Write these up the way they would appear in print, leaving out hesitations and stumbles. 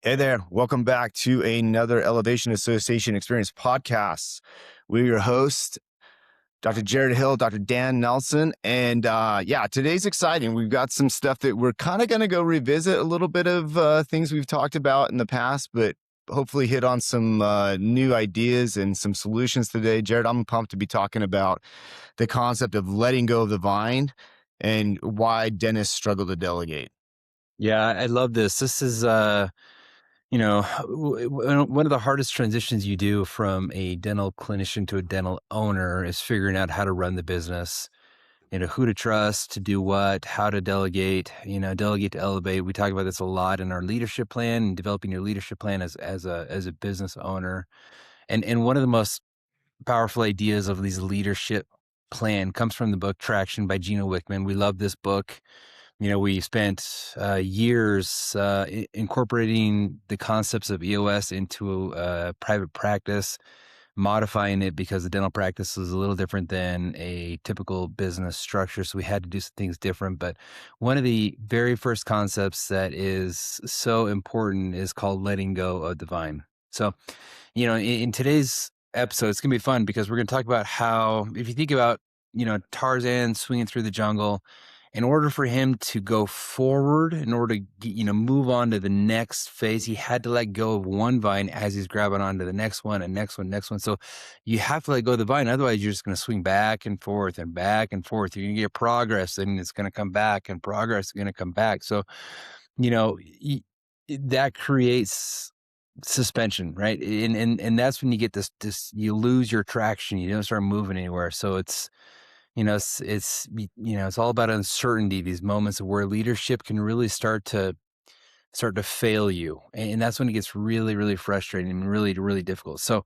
Hey there. Welcome back to another Elevation Association Experience podcast. We're your hosts, Dr. Jared Hill, Dr. Dan Nelson. And today's exciting. We've got some stuff that we're kind of going to go revisit a little bit of things we've talked about in the past, but hopefully hit on some new ideas and some solutions today. Jared, I'm pumped to be talking about the concept of letting go of the vine and why dentists struggle to delegate. Yeah, I love this. This is, one of the hardest transitions you do from a dental clinician to a dental owner is figuring out how to run the business, who to trust, to do what, how to delegate, delegate to elevate. We talk about this a lot in our leadership plan and developing your leadership plan as a business owner. And one of the most powerful ideas of these leadership plan comes from the book Traction by Gino Wickman. We love this book. We spent years incorporating the concepts of EOS into private practice, modifying it because the dental practice is a little different than a typical business structure. So we had to do some things different. But one of the very first concepts that is so important is called letting go of the vine. So, in today's episode, it's going to be fun because we're going to talk about how, if you think about, Tarzan swinging through the jungle, in order for him to go forward, in order to move on to the next phase, he had to let go of one vine as he's grabbing onto the next one and next one, next one. So you have to let go of the vine. Otherwise, you're just going to swing back and forth and back and forth. You're going to get progress and it's going to come back, and progress is going to come back. So, you know, that creates suspension, right? And that's when you get this you lose your traction. You don't start moving anywhere. So it's all about uncertainty, these moments of where leadership can really start to fail you. And that's when it gets really, really frustrating and really, really difficult. So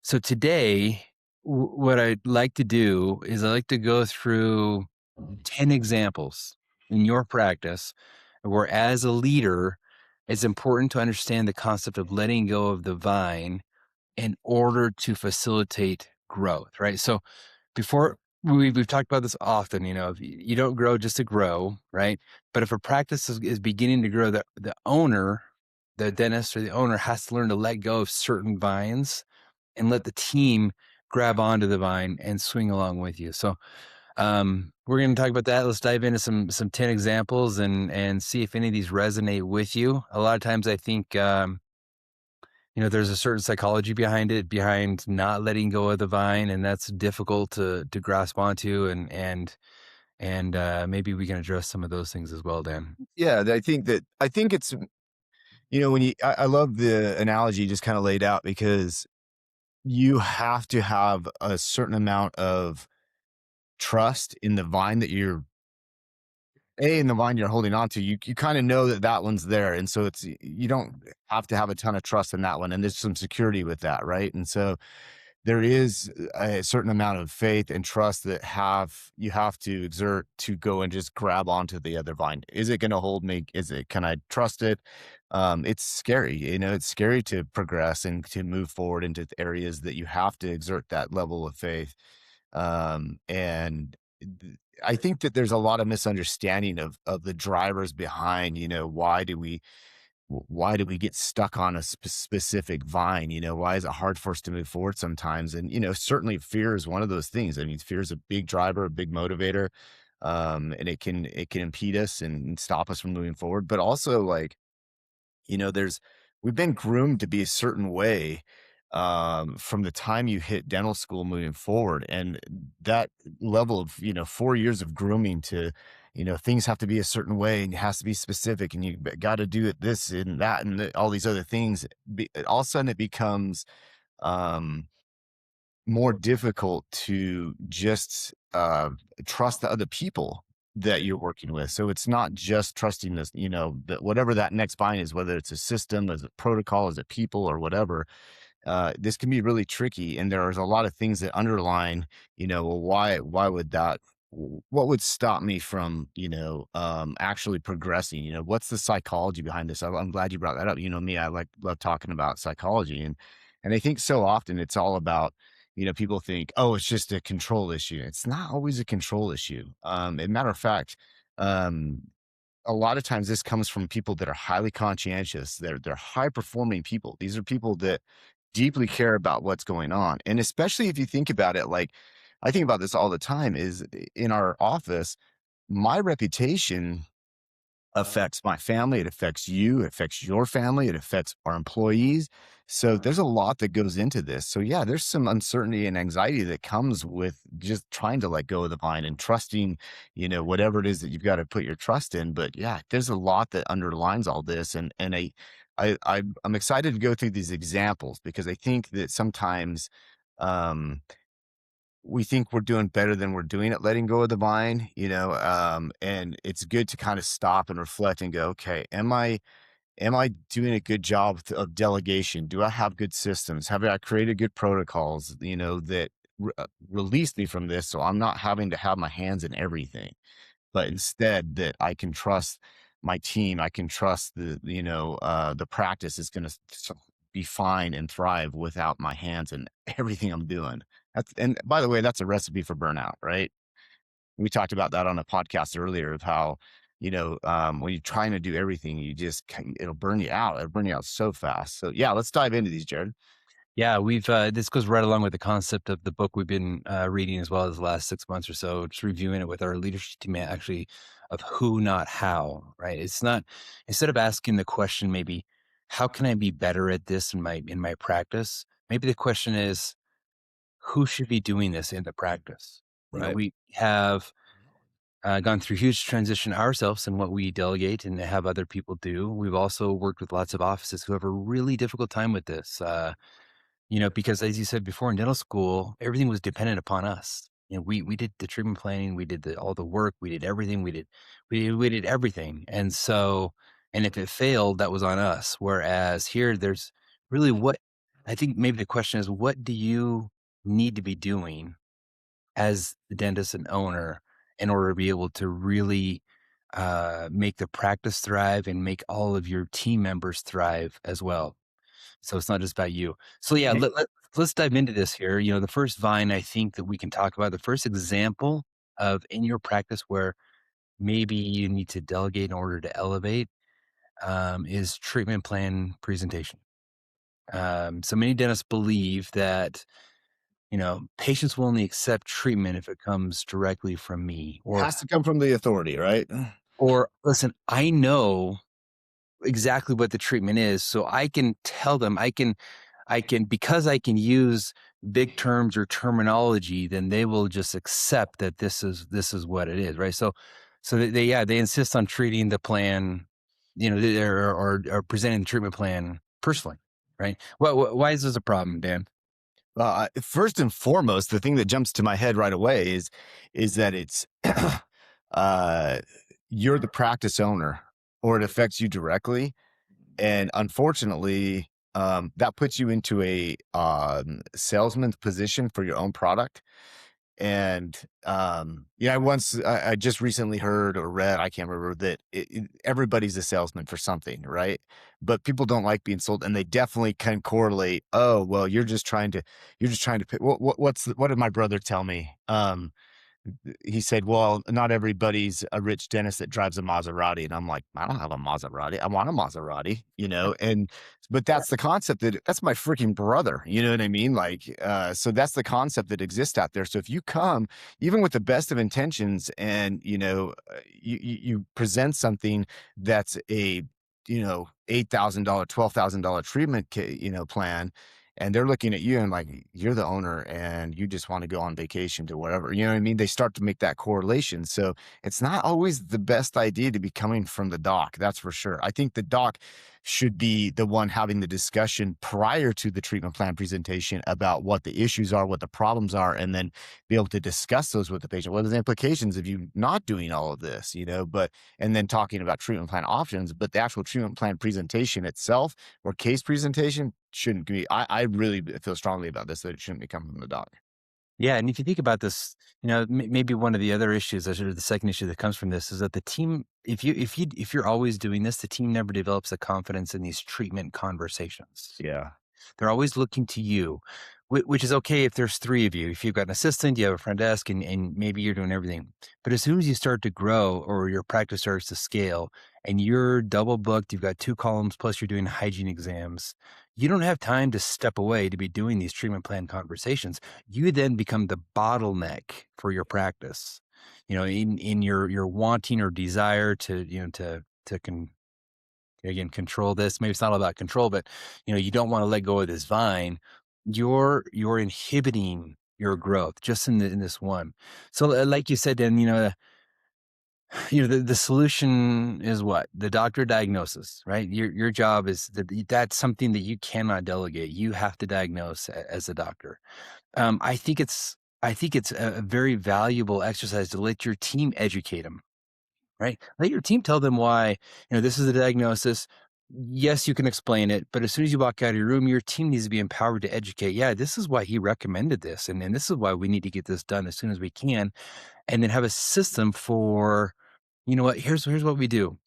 today, what I'd like to do is I like to go through 10 examples in your practice where, as a leader, it's important to understand the concept of letting go of the vine in order to facilitate growth, right? So before we've talked about this often, if you don't grow just to grow, right? But if a practice is beginning to grow, the owner, the dentist or the owner, has to learn to let go of certain vines and let the team grab onto the vine and swing along with you. So we're going to talk about that. Let's dive into some 10 examples and see if any of these resonate with you. A lot of times I think there's a certain psychology behind it, behind not letting go of the vine, and that's difficult to grasp onto. And maybe we can address some of those things as well, Dan. Yeah, I think it's when I love the analogy you just kind of laid out, because you have to have a certain amount of trust in the vine that in the vine you're holding on to. You kind of know that that one's there. And so you don't have to have a ton of trust in that one. And there's some security with that. Right. And so there is a certain amount of faith and trust that you have to exert to go and just grab onto the other vine. Is it going to hold me? Can I trust it? It's scary. It's scary to progress and to move forward into the areas that you have to exert that level of faith. And I think that there's a lot of misunderstanding of the drivers behind, why do we get stuck on a specific vine? Why is it hard for us to move forward sometimes? And, certainly fear is one of those things. I mean, fear is a big driver, a big motivator. And it can impede us and stop us from moving forward. But also, like, we've been groomed to be a certain way from the time you hit dental school moving forward. And that level of, 4 years of grooming to, things have to be a certain way and it has to be specific and you got to do it this and that and all these other things. All of a sudden it becomes um, more difficult to just trust the other people that you're working with. So it's not just trusting this, that whatever that next bind is, whether it's a system, as a protocol, as a people or whatever. This can be really tricky, and there's a lot of things that underline, well, why would that? What would stop me from, actually progressing? What's the psychology behind this? I'm glad you brought that up. Me, I love talking about psychology, and I think so often it's all about, people think, oh, it's just a control issue. It's not always a control issue. As a matter of fact, um, a lot of times this comes from people that are highly conscientious. They're high performing people. These are people that deeply care about what's going on. And especially if you think about it, like I think about this all the time, is in our office, my reputation affects my family, it affects you, it affects your family, it affects our employees. So there's a lot that goes into this. So yeah, there's some uncertainty and anxiety that comes with just trying to let go of the vine and trusting, whatever it is that you've got to put your trust in. But yeah, there's a lot that underlines all this. And I'm excited to go through these examples because I think that sometimes um we think we're doing better than we're doing at letting go of the vine, and it's good to kind of stop and reflect and go, okay, am I doing a good job of delegation? Do I have good systems? Have I created good protocols, that release me from this so I'm not having to have my hands in everything, but instead that I can trust my team. I can trust the practice is going to be fine and thrive without my hands and everything I'm doing. And by the way, that's a recipe for burnout, right? We talked about that on a podcast earlier of how, when you're trying to do everything, it'll burn you out. It'll burn you out so fast. So yeah, let's dive into these, Jared. Yeah, we've this goes right along with the concept of the book we've been reading as well as the last 6 months or so, just reviewing it with our leadership team actually of who, not how, right? It's not instead of asking the question maybe, how can I be better at this in my practice? Maybe the question is, who should be doing this in the practice? Right. We have gone through huge transition ourselves in what we delegate and have other people do. We've also worked with lots of offices who have a really difficult time with this. Because as you said before in dental school, everything was dependent upon us. We did the treatment planning, we did all the work, we did everything, we did everything. And if it failed, that was on us. Whereas here there's really what I think maybe the question is, what do you need to be doing as the dentist and owner in order to be able to really make the practice thrive and make all of your team members thrive as well. So it's not just about you. So yeah, let's dive into this here. The first vine I think that we can talk about, the first example of in your practice where maybe you need to delegate in order to elevate is treatment plan presentation. So many dentists believe that patients will only accept treatment if it comes directly from me, Has to come from the authority, right? or listen, I know exactly what the treatment is. So I can tell them, because I can use big terms or terminology, then they will just accept that this is what it is. Right. So they insist on treating the plan, or presenting the treatment plan personally. Right. Why is this a problem, Dan? First and foremost, the thing that jumps to my head right away is that it's uh, you're the practice owner, or it affects you directly, and unfortunately, that puts you into a salesman's position for your own product. And I just recently heard or read, I can't remember, that everybody's a salesman for something, right? But people don't like being sold, and they definitely can correlate. Oh, well, you're just trying to pick. What did my brother tell me? He said, "Well, not everybody's a rich dentist that drives a Maserati." And I'm like, "I don't have a Maserati. I want a Maserati, And but that's the concept that's my freaking brother. You know what I mean? Like, so that's the concept that exists out there. So if you come, even with the best of intentions, and you present something that's a $8,000, $12,000 treatment, plan, and they're looking at you and like, you're the owner and you just want to go on vacation to whatever, you know what I mean? They start to make that correlation. So it's not always the best idea to be coming from the doc. That's for sure. I think the doc should be the one having the discussion prior to the treatment plan presentation about what the issues are, what the problems are, and then be able to discuss those with the patient. What are the implications of you not doing all of this, and then talking about treatment plan options, but the actual treatment plan presentation itself or case presentation shouldn't be. I really feel strongly about this, that it shouldn't be coming from the doc. Yeah, and if you think about this, maybe one of the other issues, or the second issue that comes from this, is that the team, if you're always doing this, the team never develops the confidence in these treatment conversations. Yeah. They're always looking to you. which is okay if there's 3 of you. If you've got an assistant, you have a front desk, and maybe you're doing everything. But as soon as you start to grow or your practice starts to scale and you're double booked, you've got 2 columns plus you're doing hygiene exams, you don't have time to step away to be doing these treatment plan conversations. You then become the bottleneck for your practice. In your wanting or desire to, again, control this. Maybe it's not all about control, but you don't want to let go of this vine. You're inhibiting your growth just in this one. So, like you said, then the solution is what the doctor diagnosis, right? Your job is that's something that you cannot delegate. You have to diagnose as a doctor. I think it's a very valuable exercise to let your team educate them. Right? Let your team tell them why, this is the diagnosis. Yes, you can explain it, but as soon as you walk out of your room, your team needs to be empowered to educate. Yeah, this is why he recommended this, and this is why we need to get this done as soon as we can, and then have a system for, what? Here's what we do.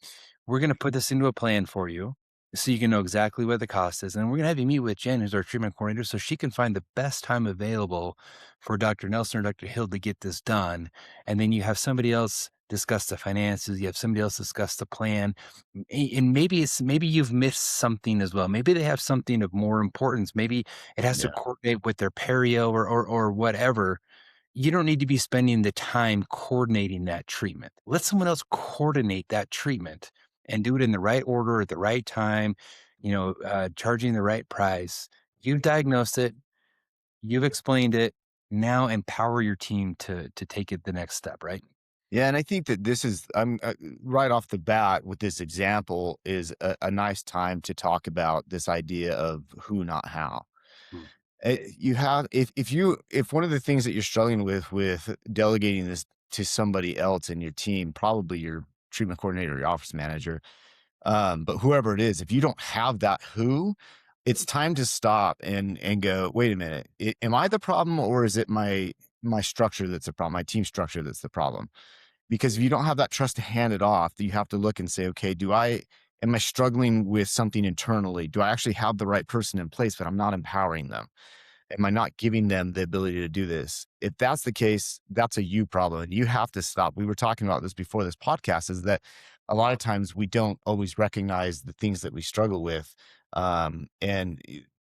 We're going to put this into a plan for you so you can know exactly what the cost is. And we're going to have you meet with Jen, who's our treatment coordinator, so she can find the best time available for Dr. Nelson or Dr. Hill to get this done. And then you have somebody else discuss the finances. You have somebody else discuss the plan. And maybe you've missed something as well. Maybe they have something of more importance. Maybe it has to Yeah. coordinate with their perio or whatever. You don't need to be spending the time coordinating that treatment. Let someone else coordinate that treatment and do it in the right order at the right time, charging the right price. You've diagnosed it, you've explained it. Now empower your team to take it the next step, right? Yeah, and I think that this is I'm right off the bat with this example is a nice time to talk about this idea of who, not how. Mm. You have if one of the things that you're struggling with delegating this to somebody else in your team, probably your treatment coordinator, or your office manager, but whoever it is, if you don't have that who, it's time to stop and go, wait a minute, am I the problem or is it my structure that's the problem, my team structure that's the problem? Because if you don't have that trust to hand it off, you have to look and say, okay, am I struggling with something internally? Do I actually have the right person in place, but I'm not empowering them? Am I not giving them the ability to do this? If that's the case, that's a you problem. And you have to stop. We were talking about this before this podcast, is that a lot of times we don't always recognize the things that we struggle with.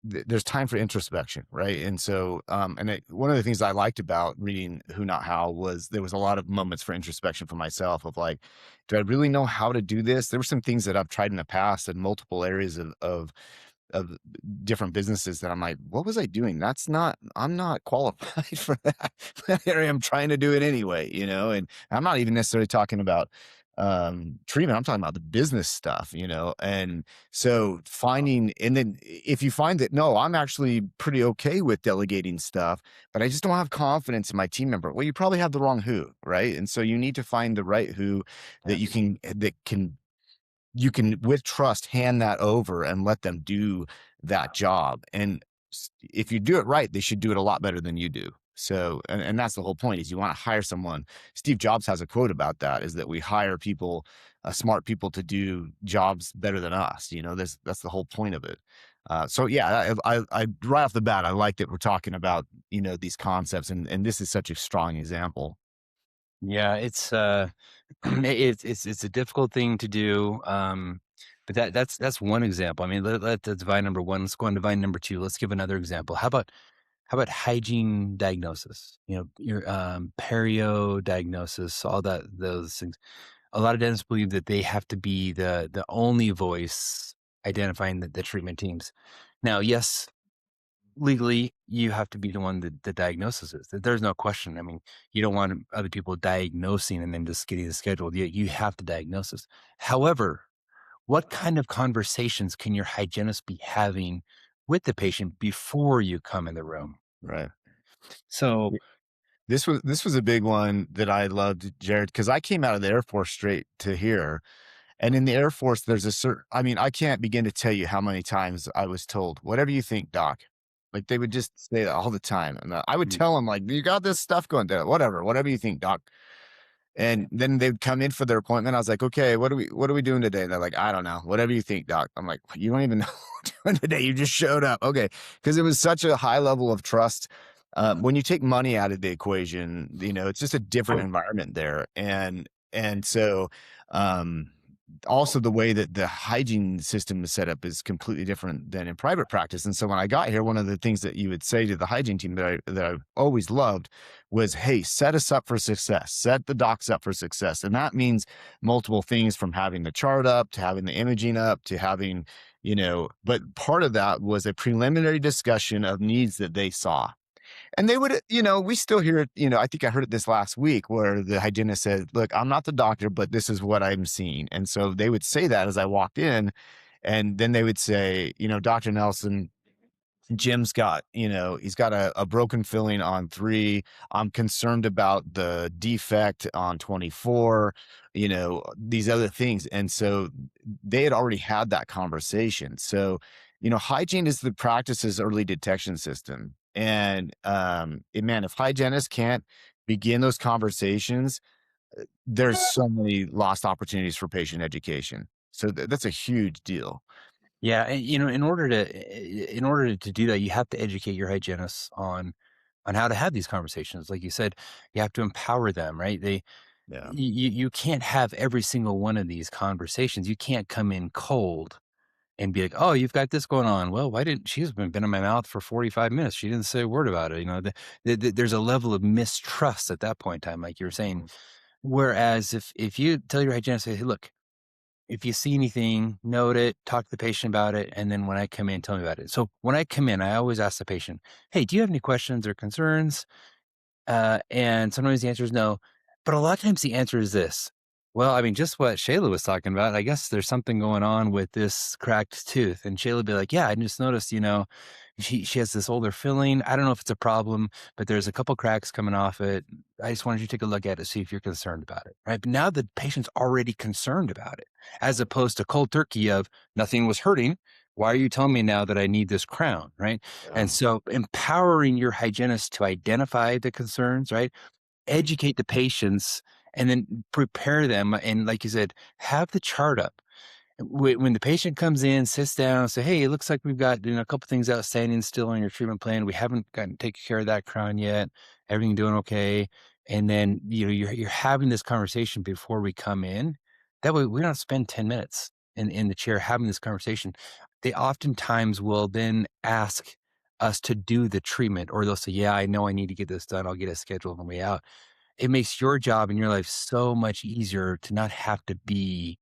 There's time for introspection, right? And so, one of the things I liked about reading Who Not How was there was a lot of moments for introspection for myself of like, do I really know how to do this? There were some things that I've tried in the past in multiple areas of different businesses that I'm like, what was I doing? I'm not qualified for that. But here I am trying to do it anyway, and I'm not even necessarily talking about treatment. I'm talking about the business stuff, and so finding, and then if you find that, no, I'm actually pretty okay with delegating stuff, but I just don't have confidence in my team member. Well, you probably have the wrong who, right? And so you need to find the right who that Yes. you can with trust hand that over and let them do that job. And if you do it right, they should do it a lot better than you do. So, and that's the whole point is you want to hire someone. Steve Jobs has a quote about that is that we hire people, smart people to do jobs better than us. That's the whole point of it. So yeah, I right off the bat, I like that we're talking about, these concepts and this is such a strong example. Yeah, it's it's a difficult thing to do. But that's one example. I mean, that's divine number one. Let's go on divine number two. Let's give another example. How about hygiene diagnosis? Your perio diagnosis, all those things. A lot of dentists believe that they have to be the only voice identifying the treatment teams. Now, yes, legally, you have to be the one that the diagnosis is. There's no question. I mean, you don't want other people diagnosing and then just getting the schedule. You have to diagnose this. However, what kind of conversations can your hygienist be having with the patient before you come in the room? Right. So, This was a big one that I loved, Jared, because I came out of the Air Force straight to here. And in the Air Force, there's I mean, I can't begin to tell you how many times I was told, whatever you think, doc. Like they would just say that all the time. And I would mm, tell them, like, you got this stuff going there, whatever you think, doc. And then they'd come in for their appointment. I was like, okay, what are we doing today? And they're like, I don't know, whatever you think, doc. I'm like, you don't even know. doing today? You just showed up. Okay. Because it was such a high level of trust. When you take money out of the equation, it's just a different environment there. And so, um, also the way that the hygiene system is set up is completely different than in private practice. And so when I got here, one of the things that you would say to the hygiene team that I always loved was, hey, set us up for success, set the docs up for success. And that means multiple things, from having the chart up to having the imaging up to having, but part of that was a preliminary discussion of needs that they saw. And they would, we still hear it, I think I heard it this last week where the hygienist said, look, I'm not the doctor, but this is what I'm seeing. And so they would say that as I walked in. And then they would say, Dr. Nelson, Jim's got, he's got a broken filling on 3. I'm concerned about the defect on 24, these other things. And so they had already had that conversation. So, hygiene is the practice's early detection system. And man, if hygienists can't begin those conversations, there's so many lost opportunities for patient education. So that's a huge deal. Yeah, and, in order to do that, you have to educate your hygienists on how to have these conversations. Like you said, you have to empower them, right? Yeah. You can't have every single one of these conversations. You can't come in cold and be like, "Oh, you've got this going on. Well, why didn't she's been in my mouth for 45 minutes. She didn't say a word about it." There's a level of mistrust at that point in time, like you were saying. Mhm. Whereas if you tell your hygienist, say, "Hey, look, if you see anything, note it, talk to the patient about it, and then when I come in, tell me about it." So when I come in, I always ask the patient, "Hey, do you have any questions or concerns?" And sometimes the answer is no, but a lot of times the answer is this. Well, I mean, just what Shayla was talking about. I guess there's something going on with this cracked tooth. And Shayla be like, yeah, I just noticed, she has this older filling. I don't know if it's a problem, but there's a couple cracks coming off it. I just wanted you to take a look at it, see if you're concerned about it. Right. But now the patient's already concerned about it, as opposed to cold turkey of nothing was hurting. Why are you telling me now that I need this crown? Right. Yeah. And so empowering your hygienist to identify the concerns, right? Educate the patients and then prepare them. And like you said, have the chart up. When the patient comes in, sits down, say, "Hey, it looks like we've got a couple things outstanding still on your treatment plan. We haven't gotten taken care of that crown yet. Everything doing okay?" And then you're having this conversation before we come in. That way, we don't spend 10 minutes in the chair having this conversation. They oftentimes will then ask us to do the treatment, or they'll say, "Yeah, I know I need to get this done. I'll get it scheduled on the way out." It makes your job in your life so much easier to not have to be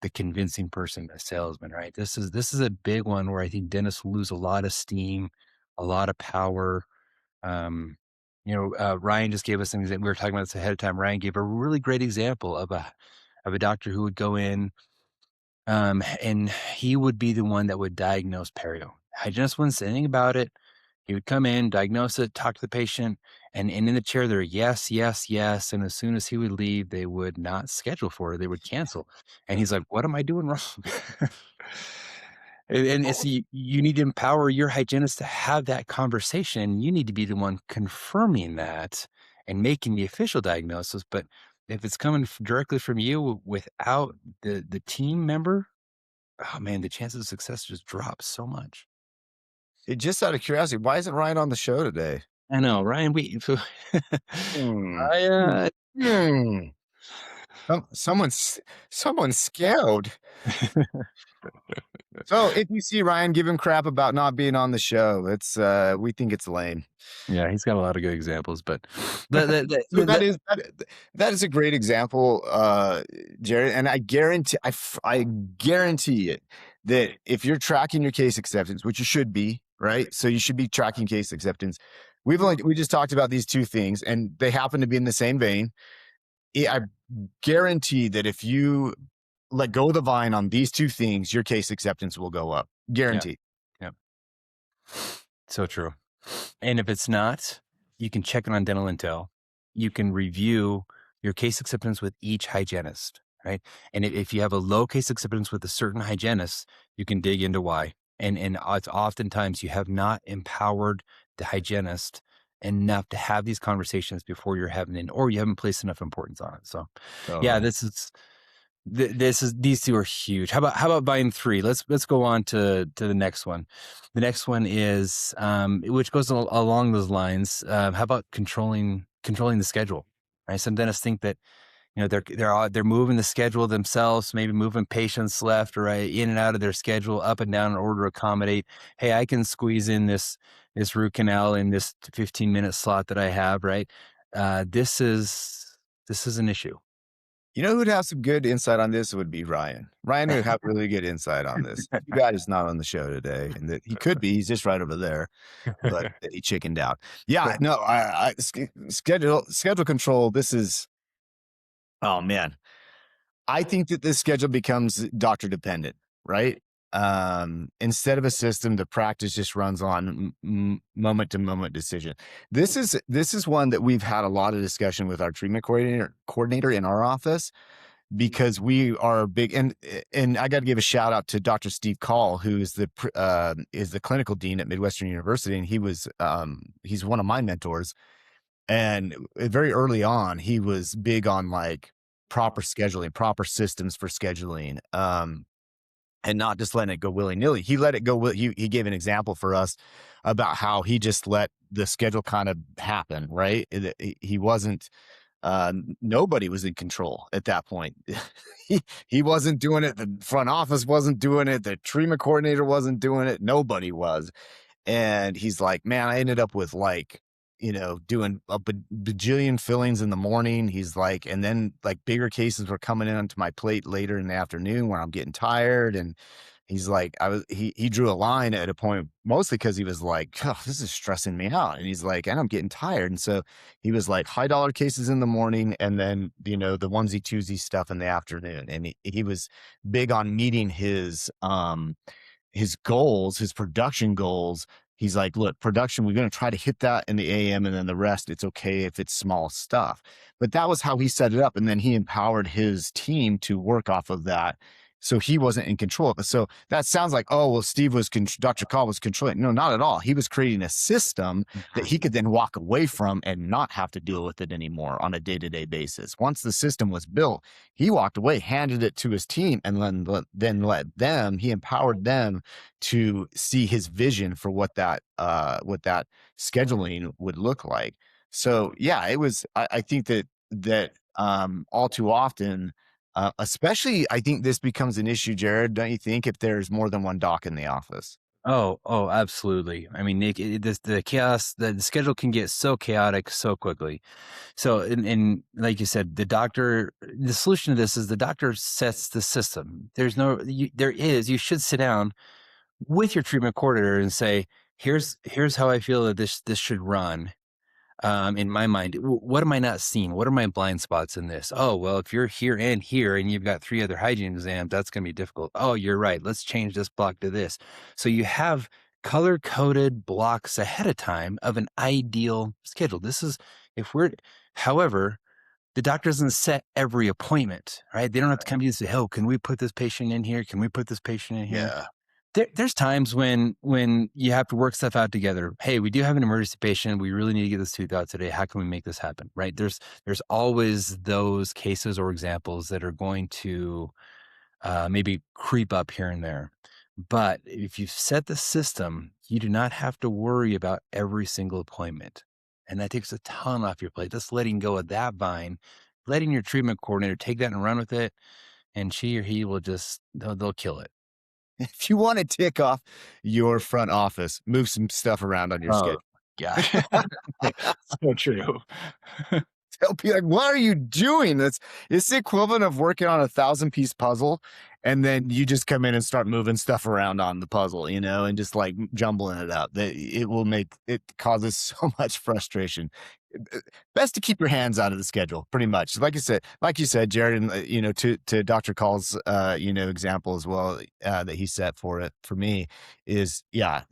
the convincing person, a salesman, right? This is a big one where I think dentists lose a lot of steam, a lot of power. Um, Ryan just gave us an example. We were talking about this ahead of time. Ryan gave a really great example of a doctor who would go in, and he would be the one that would diagnose perio. Hygienist wouldn't say anything about it. He would come in, diagnose it, talk to the patient, and in the chair they're yes, yes, yes. And as soon as he would leave, they would not schedule for it. They would cancel. And he's like, "What am I doing wrong?" And it's you need to empower your hygienist to have that conversation. You need to be the one confirming that and making the official diagnosis. But if it's coming directly from you without the team member, oh man, the chances of success just drop so much. Just out of curiosity, why isn't Ryan on the show today? I know, Ryan. Hmm. I Hmm. Someone's scared. So if you see Ryan giving crap about not being on the show, we think it's lame. Yeah, he's got a lot of good examples, but the So that is a great example, Jared, and I guarantee it that if you're tracking your case acceptance, which you should be, right? So you should be tracking case acceptance. We just talked about these 2 things, and they happen to be in the same vein. I guarantee that if you let go of the vine on these 2 things, your case acceptance will go up. yeah, Guaranteed. yeah, so true. And if it's not, you can check it on Dental Intel. You can review your case acceptance with each hygienist, right? And if you have a low case acceptance with a certain hygienist, you can dig into why. And it's oftentimes you have not empowered the hygienist enough to have these conversations before you're having or you haven't placed enough importance on it. So, yeah, Totally. this is. These two are huge. How about buying three? Let's go on to the next one. The next one is which goes along those lines. How about controlling the schedule? Right. Some dentists think that they're moving the schedule themselves, maybe moving patients left or right in and out of their schedule, up and down in order to accommodate. Hey, I can squeeze in this root canal in this 15-minute slot that I have. Right. This is an issue. You know who'd have some good insight on this would be Ryan. Ryan would have really good insight on this. You guy is not on the show today, and that he could be. He's just right over there, but he chickened out. Yeah, no, schedule control. This is, oh man, I think that this schedule becomes doctor dependent, right? Instead of a system, the practice just runs on moment to moment decision. This is one that we've had a lot of discussion with our treatment coordinator in our office, because we are big, and I got to give a shout out to Dr. Steve Call, who is the clinical dean at Midwestern University, and he's one of my mentors. And very early on, he was big on like proper scheduling, proper systems for scheduling, and not just letting it go willy nilly. He let it go. He gave an example for us about how he just let the schedule kind of happen. Right? He wasn't. Nobody was in control at that point. He wasn't doing it. The front office wasn't doing it. The treatment coordinator wasn't doing it. Nobody was. And he's like, man, I ended up with like, doing a bajillion fillings in the morning. He's like, and then like bigger cases were coming in onto my plate later in the afternoon where I'm getting tired. And he's like, he drew a line at a point, mostly because he was like, oh, this is stressing me out. And he's like, and I'm getting tired. And so he was like high dollar cases in the morning, and then, the onesie twosie stuff in the afternoon. And he was big on meeting his goals, his production goals. He's like, look, production, we're going to try to hit that in the AM, and then the rest, it's okay if it's small stuff. But that was how he set it up. And then he empowered his team to work off of that. So he wasn't in control of it. So that sounds like, oh, well, Dr. Call was controlling. No, not at all. He was creating a system that he could then walk away from and not have to deal with it anymore on a day-to-day basis. Once the system was built, he walked away, handed it to his team, and he empowered them to see his vision for what that scheduling would look like. So yeah, it was, I think that all too often, especially, I think this becomes an issue, Jared, don't you think, if there's more than one doc in the office? Oh, absolutely. I mean, Nick, the chaos, the schedule can get so chaotic so quickly. So, and like you said, the solution to this is the doctor sets the system. You should sit down with your treatment coordinator and say, here's how I feel that this should run. In my mind, what am I not seeing? What are my blind spots in this? Oh, well, if you're here and you've got three other hygiene exams, that's going to be difficult. Oh, you're right. Let's change this block to this. So you have color coded blocks ahead of time of an ideal schedule. However, the doctor doesn't set every appointment, right? They don't have to come to you and say, oh, can we put this patient in here? Can we put this patient in here? Yeah. There's times when you have to work stuff out together. Hey, we do have an emergency patient. We really need to get this tooth out today. How can we make this happen? Right? There's always those cases or examples that are going to maybe creep up here and there. But if you set the system, you do not have to worry about every single appointment, and that takes a ton off your plate. Just letting go of that vine, letting your treatment coordinator take that and run with it, and she or he will they'll kill it. If you want to tick off your front office, move some stuff around on your Oh, schedule. gosh. So true. They'll be like, what are you doing? It's the equivalent of working on a 1,000-piece puzzle, and then you just come in and start moving stuff around on the puzzle, and just like jumbling it up. It causes so much frustration. Best to keep your hands out of the schedule, pretty much. Like you said, Jared, and to Dr. Call's example as well, that he set for me is, yeah,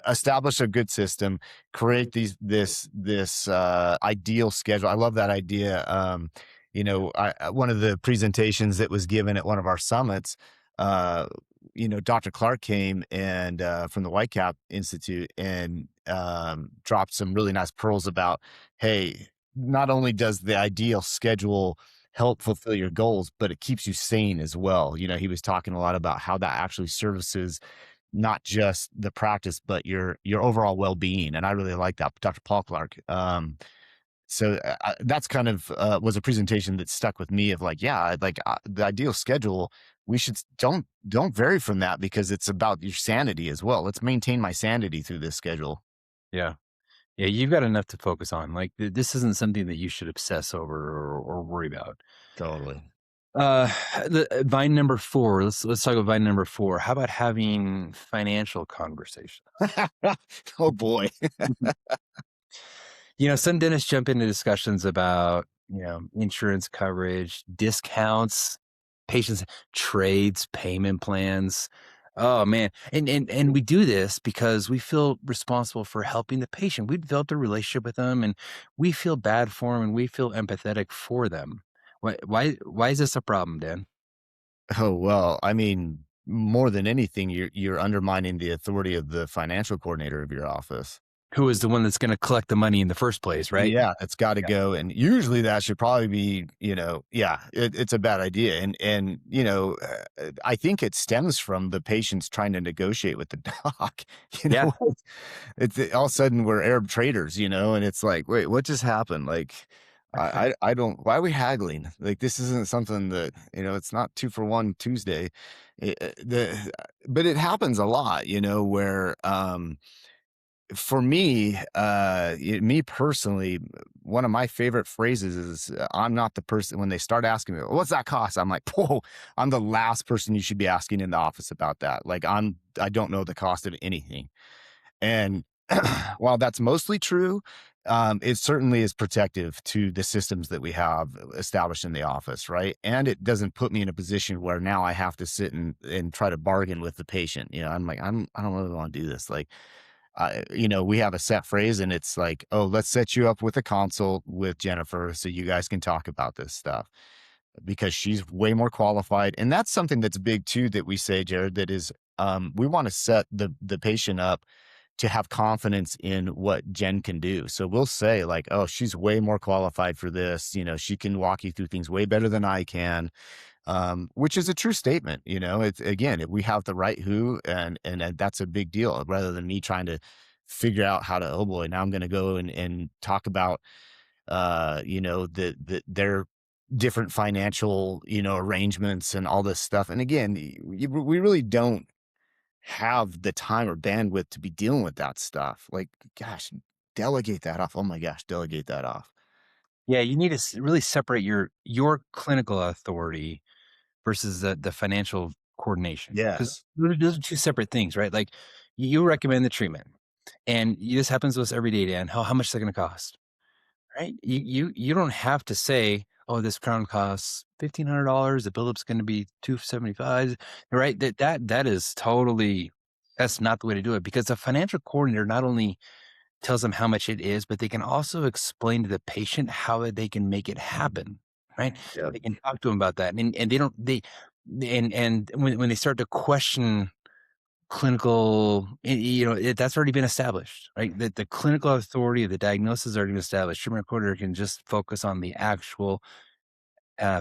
establish a good system, create this ideal schedule. I love that idea. One of the presentations that was given at one of our summits, Dr. Clark came and from the Whitecap Institute, and dropped some really nice pearls about, hey, not only does the ideal schedule help fulfill your goals, but it keeps you sane as well. He was talking a lot about how that actually services not just the practice, but your overall well-being, and I really like that, Dr. Paul Clark. That's kind of was a presentation that stuck with me of like, yeah, like the ideal schedule. We should don't vary from that because it's about your sanity as well. Let's maintain my sanity through this schedule. Yeah. Yeah, you've got enough to focus on. Like this isn't something that you should obsess over or worry about. Totally. Uh, vine number 4. Let's talk about vine number 4. How about having financial conversations? Oh boy. Some dentists jump into discussions about, insurance coverage, discounts, patients trades, payment plans. Oh man. And we do this because we feel responsible for helping the patient. We've developed a relationship with them and we feel bad for them and we feel empathetic for them. Why is this a problem, Dan? Oh well, I mean, more than anything, you're undermining the authority of the financial coordinator of your office. Who is the one that's going to collect the money in the first place, right? Yeah, it's gotta go, and usually that should probably be, yeah, it's a bad idea, I think it stems from the patients trying to negotiate with the doc, you Yeah. know? It's all of a sudden we're Arab traders, and it's like, "Wait, what just happened?" Like, I don't why are we haggling? Like, this isn't something that, it's not 2 for 1 Tuesday. But it happens a lot, where, for me, me personally, one of my favorite phrases is, "I'm not the person." When they start asking me, "What's that cost?" I'm like, "Whoa, I'm the last person you should be asking in the office about that. Like, I don't know the cost of anything." And while that's mostly true, it certainly is protective to the systems that we have established in the office, right? And it doesn't put me in a position where now I have to sit and try to bargain with the patient. I'm like, I don't really want to do this. Like, we have a set phrase and it's like, oh, let's set you up with a consult with Jennifer so you guys can talk about this stuff because she's way more qualified. And that's something that's big too that we say, Jared, that is, we want to set the patient up to have confidence in what Jen can do. So we'll say like, oh, she's way more qualified for this. She can walk you through things way better than I can, which is a true statement. It's again, we have the right who, and that's a big deal. Rather than me trying to figure out how to, oh boy, now I'm going to go and talk about, their different financial, arrangements and all this stuff. And again, we really don't have the time or bandwidth to be dealing with that stuff. Like, gosh, delegate that off. Oh my gosh, delegate that off. Yeah, you need to really separate your clinical authority versus the financial coordination because Yes. those are two separate things, right? Like you recommend the treatment, and this happens to us every day, Dan. How much is that going to cost, right? You don't have to say, oh, this crown costs $1,500. The build-up's going to be 275, right? That is totally that's not the way to do it because the financial coordinator not only tells them how much it is, but they can also explain to the patient how they can make it happen, right? Yeah. They can talk to them about that, and they don't and when they start to question clinical, that's already been established, right? That the clinical authority of the diagnosis has already been established. Treatment coordinator can just focus on the actual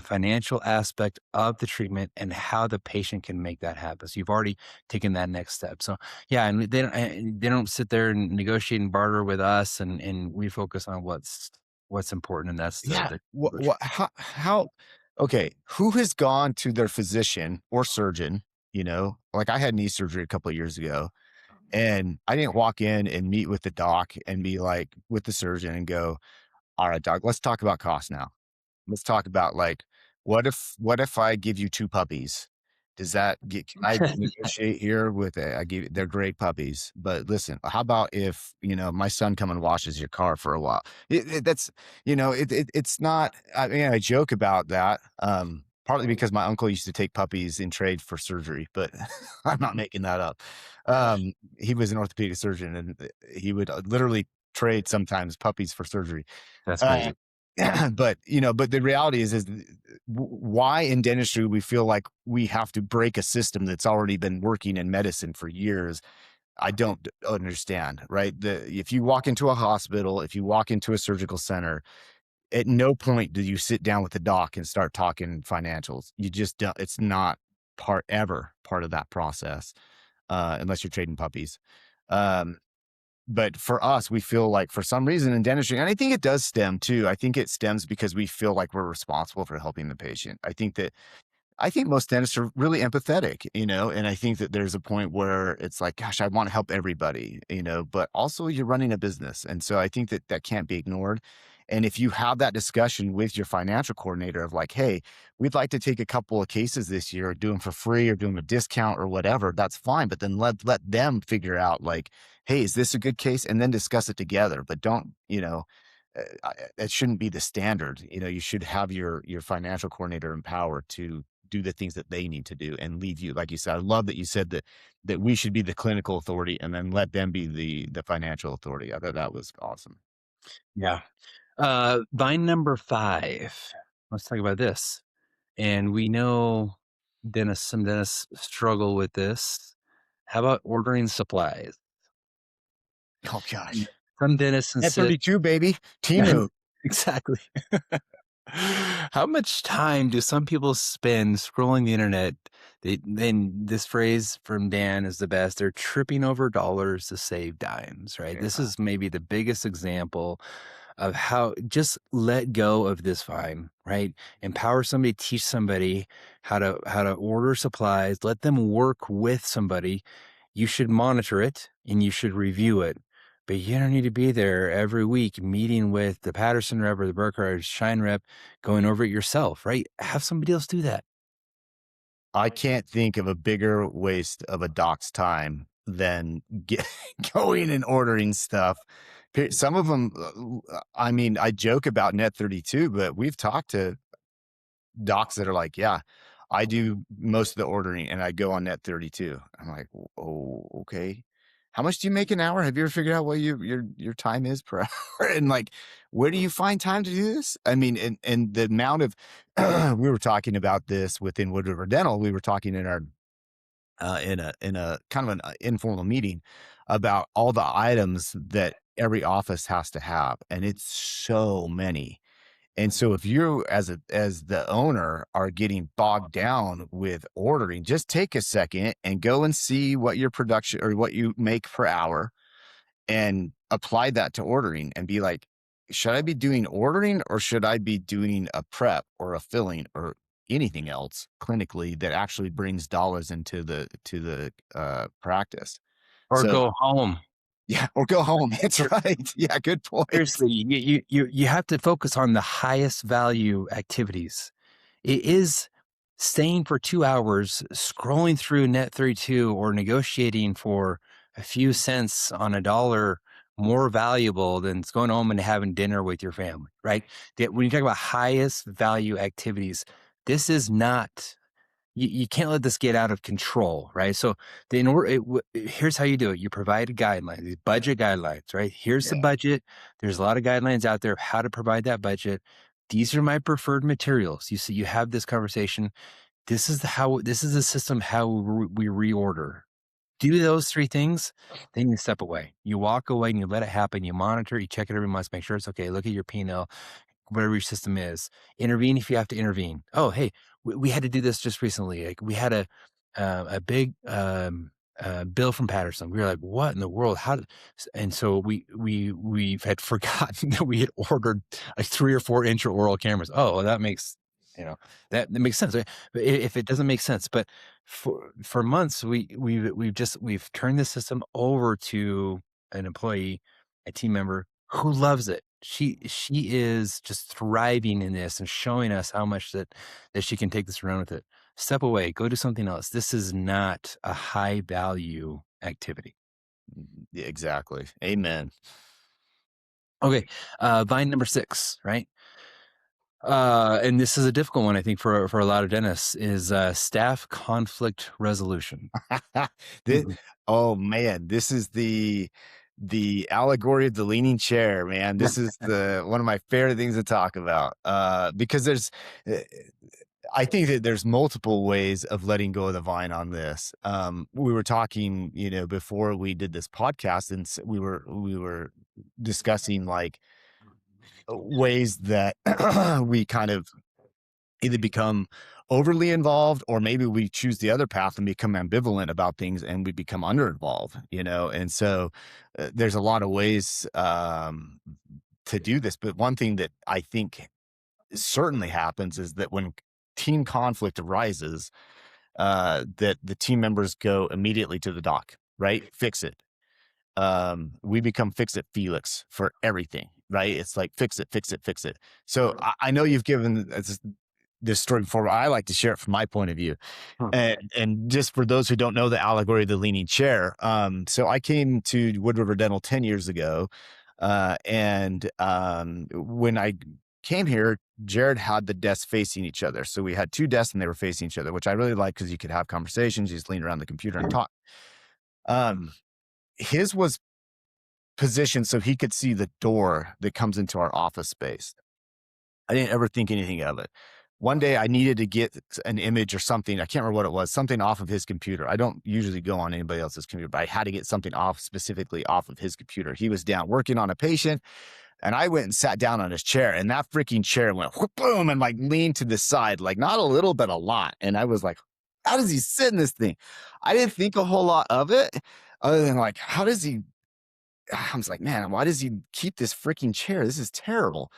financial aspect of the treatment and how the patient can make that happen. So you've already taken that next step. So yeah, and they don't sit there and negotiate and barter with us, and we focus on what's important, and that's Yeah. the What how okay, who has gone to their physician or surgeon, like I had knee surgery a couple of years ago, and I didn't walk in and meet with the doc and be like with the surgeon and go, "All right, doc, let's talk about cost now." Let's talk about like, what if I give you 2 puppies? Does that get can I negotiate here with I give they're great puppies, but listen, how about if, my son come and washes your car for a while? That's it's not I mean, I joke about that, partly because my uncle used to take puppies in trade for surgery, but I'm not making that up. He was an orthopedic surgeon, and, he would, literally trade sometimes puppies for surgery. that's Uh crazy. Yeah. but the reality is why in dentistry we feel like we have to break a system that's already been working in medicine for years. I don't understand, right? If you walk into a hospital, if you walk into a surgical center, at no point do you sit down with the doc and start talking financials. You just don't, it's not part of that process, unless you're trading puppies. Um, but for us, we feel like for some reason in dentistry, and I think it does stem too. I think it stems because we feel like we're responsible for helping the patient. I think most dentists are really empathetic, and I think that there's a point where it's like, gosh, I want to help everybody, but also you're running a business. And so I think that that can't be ignored. And if you have that discussion with your financial coordinator of like, hey, we'd like to take a couple of cases this year, do them for free or do them a discount or whatever, that's fine. But then let them figure out like, hey, is this a good case? And then discuss it together. But don't, it shouldn't be the standard. You should have your financial coordinator empowered to do the things that they need to do and leave you. Like you said, I love that you said that we should be the clinical authority and then let them be the financial authority. I thought that was awesome. Yeah. Vine number 5. Let's talk about this. And we know some dentists struggle with this. How about ordering supplies? Oh Mm. gosh. Some dentists At insist. 32, baby. Timu. Exactly. How much time do some people spend scrolling the internet? Then this phrase from Dan is the best. They're tripping over dollars to save dimes, right? This Yeah. is maybe the biggest example of how just let go of this vine, right? Empower somebody, teach somebody how to order supplies, let them work with somebody. You should monitor it and you should review it. But you don't need to be there every week meeting with the Patterson rep or the Burkhardt Shine rep, going over it yourself, right? Have somebody else do that. I can't think of a bigger waste of a doc's time than going and ordering stuff. Some of them, I mean, I joke about Net 32, but we've talked to docs that are like, yeah, I do most of the ordering and I go on Net 32. I'm like, oh, okay. How much do you make an hour? Have you ever figured out what your time is per hour? And like, where do you find time to do this? I mean, and the amount of we were talking about this within Wood River Dental. We were talking in our in a kind of an informal meeting about all the items that every office has to have, and it's so many. And so if you as the owner are getting bogged down with ordering, just take a second and go and see what your production or what you make per hour and apply that to ordering and be like, should I be doing ordering or should I be doing a prep or a filling or anything else clinically that actually brings dollars into the practice? Or So go home. yeah, or go home. That's right. Yeah, good point. Seriously, you have to focus on the highest value activities. It is staying for 2 hours, scrolling through Net32 or negotiating for a few cents on a dollar more valuable than going home and having dinner with your family, right? That when you talk about highest value activities, this is not you can't let this get out of control, right? So the in order here's how you do it. You provide a guideline, these budget guidelines, right? Here's the Yeah. budget. There's a lot of guidelines out there of how to provide that budget. These are my preferred materials. You see, you have this conversation. This is the system how we reorder. Do those 3 things, then you step away. You walk away and you let it happen. You monitor, you check it every month, make sure it's okay. Look at your P&L, whatever your system is. Intervene if you have to intervene. Oh, hey, we had to do this just recently. Like we had a big bill from Patterson. We were like, what in the world? And so we had forgotten that we had ordered like 3 or 4 intraoral cameras. Oh, well, that makes you know that makes sense. Right? But if it doesn't make sense, but for months we've turned the system over to an employee, a team member who loves it. She is just thriving in this and showing us how much that she can take this around with it. Step away, go do something else. This is not a high value activity. Yeah, exactly. Amen. Okay, vine number 6, right? And this is a difficult one, I think, for a lot of dentists is staff conflict resolution. Thi Mhm. oh, man, this is the allegory of the leaning chair, man. This is the one of my favorite things to talk about, because eh, I think that there's multiple ways of letting go of the vine on this. We were talking, before we did this podcast, and we were discussing like ways that we kind of either become overly involved or maybe we choose the other path and become ambivalent about things and we become under involved, and so there's a lot of ways to do this, but one thing that I think certainly happens is that when team conflict arises, that the team members go immediately to the doc, right? Fix it. We become fix it Felix for everything, right? It's like fix it, fix it, fix it. So I know you've given this story before, but I like to share it from my point of view. Huh. And just for those who don't know the allegory of the leaning chair, so I came to Wood River Dental 10 years ago, and when I came here, Jared had the desks facing each other. So we had two desks and they were facing each other, which I really like because you could have conversations. You just lean around the computer and talk. Um, his was positioned so he could see the door that comes into our office space. I didn't ever think anything of it. One day I needed to get an image or something. I can't remember what it was, something off of his computer. I don't usually go on anybody else's computer, but I had to get something off specifically off of his computer. He was down working on a patient and I went and sat down on his chair and that freaking chair went whoop, boom and like leaned to the side, like not a little, but a lot. And I was like, how does he sit in this thing? I didn't think a whole lot of it other than like, how does he I was like, man, why does he keep this freaking chair? This is terrible.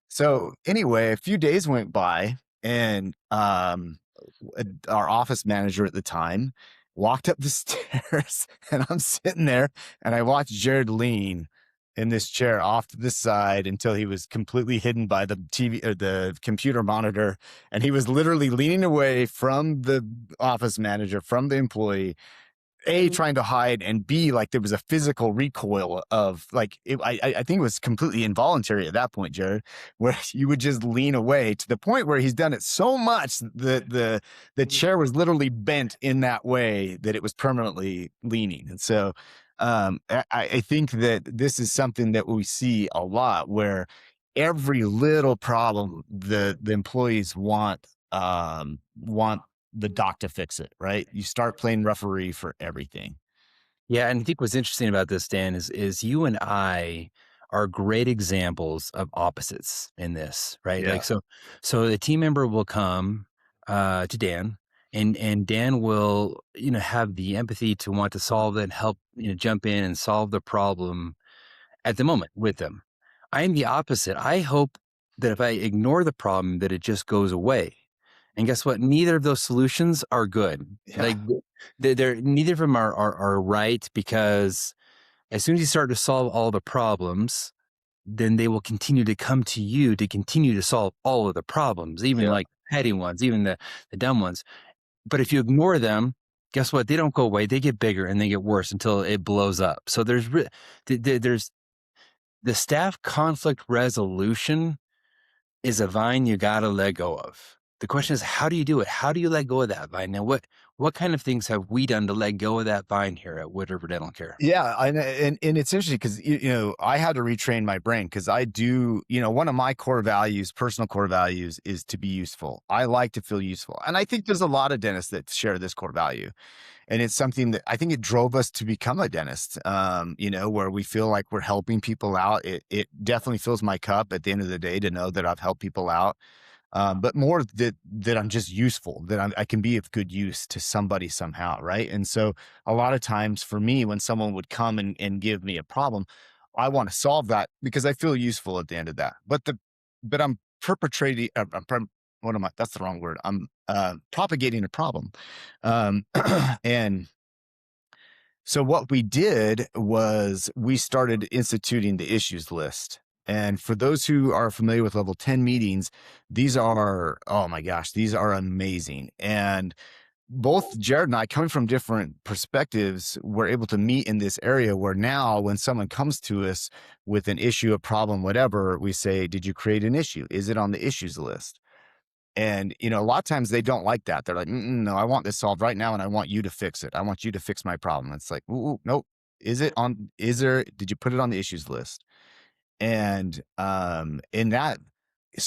So anyway, a few days went by and our office manager at the time walked up the stairs and I'm sitting there and I watched Jared lean in this chair off to the side until he was completely hidden by the TV or the computer monitor. And he was literally leaning away from the office manager, from the employee, a, trying to hide, and B, like there was a physical recoil of like I think it was completely involuntary at that point, Jared, where you would just lean away to the point where he's done it so much that the chair was literally bent in that way that it was permanently leaning. And so I think that this is something that we see a lot where every little problem the employees want the doc to fix it, right? You start playing referee for everything. Yeah, and I think what's interesting about this, Dan, is you and I are great examples of opposites in this, right? Yeah. So the team member will come to Dan, and Dan will have the empathy to want to solve it, and help jump in and solve the problem at the moment with them. I am the opposite. I hope that if I ignore the problem, that it just goes away. And guess what? Neither of those solutions are good. Yeah. Like they're neither of them are right, because as soon as you start to solve all the problems, then they will continue to come to you to continue to solve all of the problems, even Yeah. like petty ones, even the dumb ones. But if you ignore them, guess what? They don't go away. They get bigger and they get worse until it blows up. So there's the staff conflict resolution is a vine you gotta let go of. The question is, how do you do it? How do you let go of that vine? Now, what kind of things have we done to let go of that vine here at Wood River Dental Care? Yeah, and it's interesting because I had to retrain my brain because I do, one of my core values, personal core values, is to be useful. I like to feel useful, and I think there's a lot of dentists that share this core value, and it's something that I think it drove us to become a dentist. Where we feel like we're helping people out. It definitely fills my cup at the end of the day to know that I've helped people out. But more that I'm just useful, that I can be of good use to somebody somehow, right? And so a lot of times for me, when someone would come and give me a problem, I want to solve that because I feel useful at the end of that. But I'm perpetrating. What am I? That's the wrong word. I'm propagating a problem, and so what we did was we started instituting the issues list. And for those who are familiar with level 10 meetings, these are, oh my gosh, these are amazing. And both Jared and I, coming from different perspectives, were able to meet in this area where now when someone comes to us with an issue, a problem, whatever, we say, did you create an issue? Is it on the issues list? And, a lot of times they don't like that. They're like, no, I want this solved right now. And I want you to fix it. I want you to fix my problem. It's like, ooh, nope. Did you put it on the issues list? And that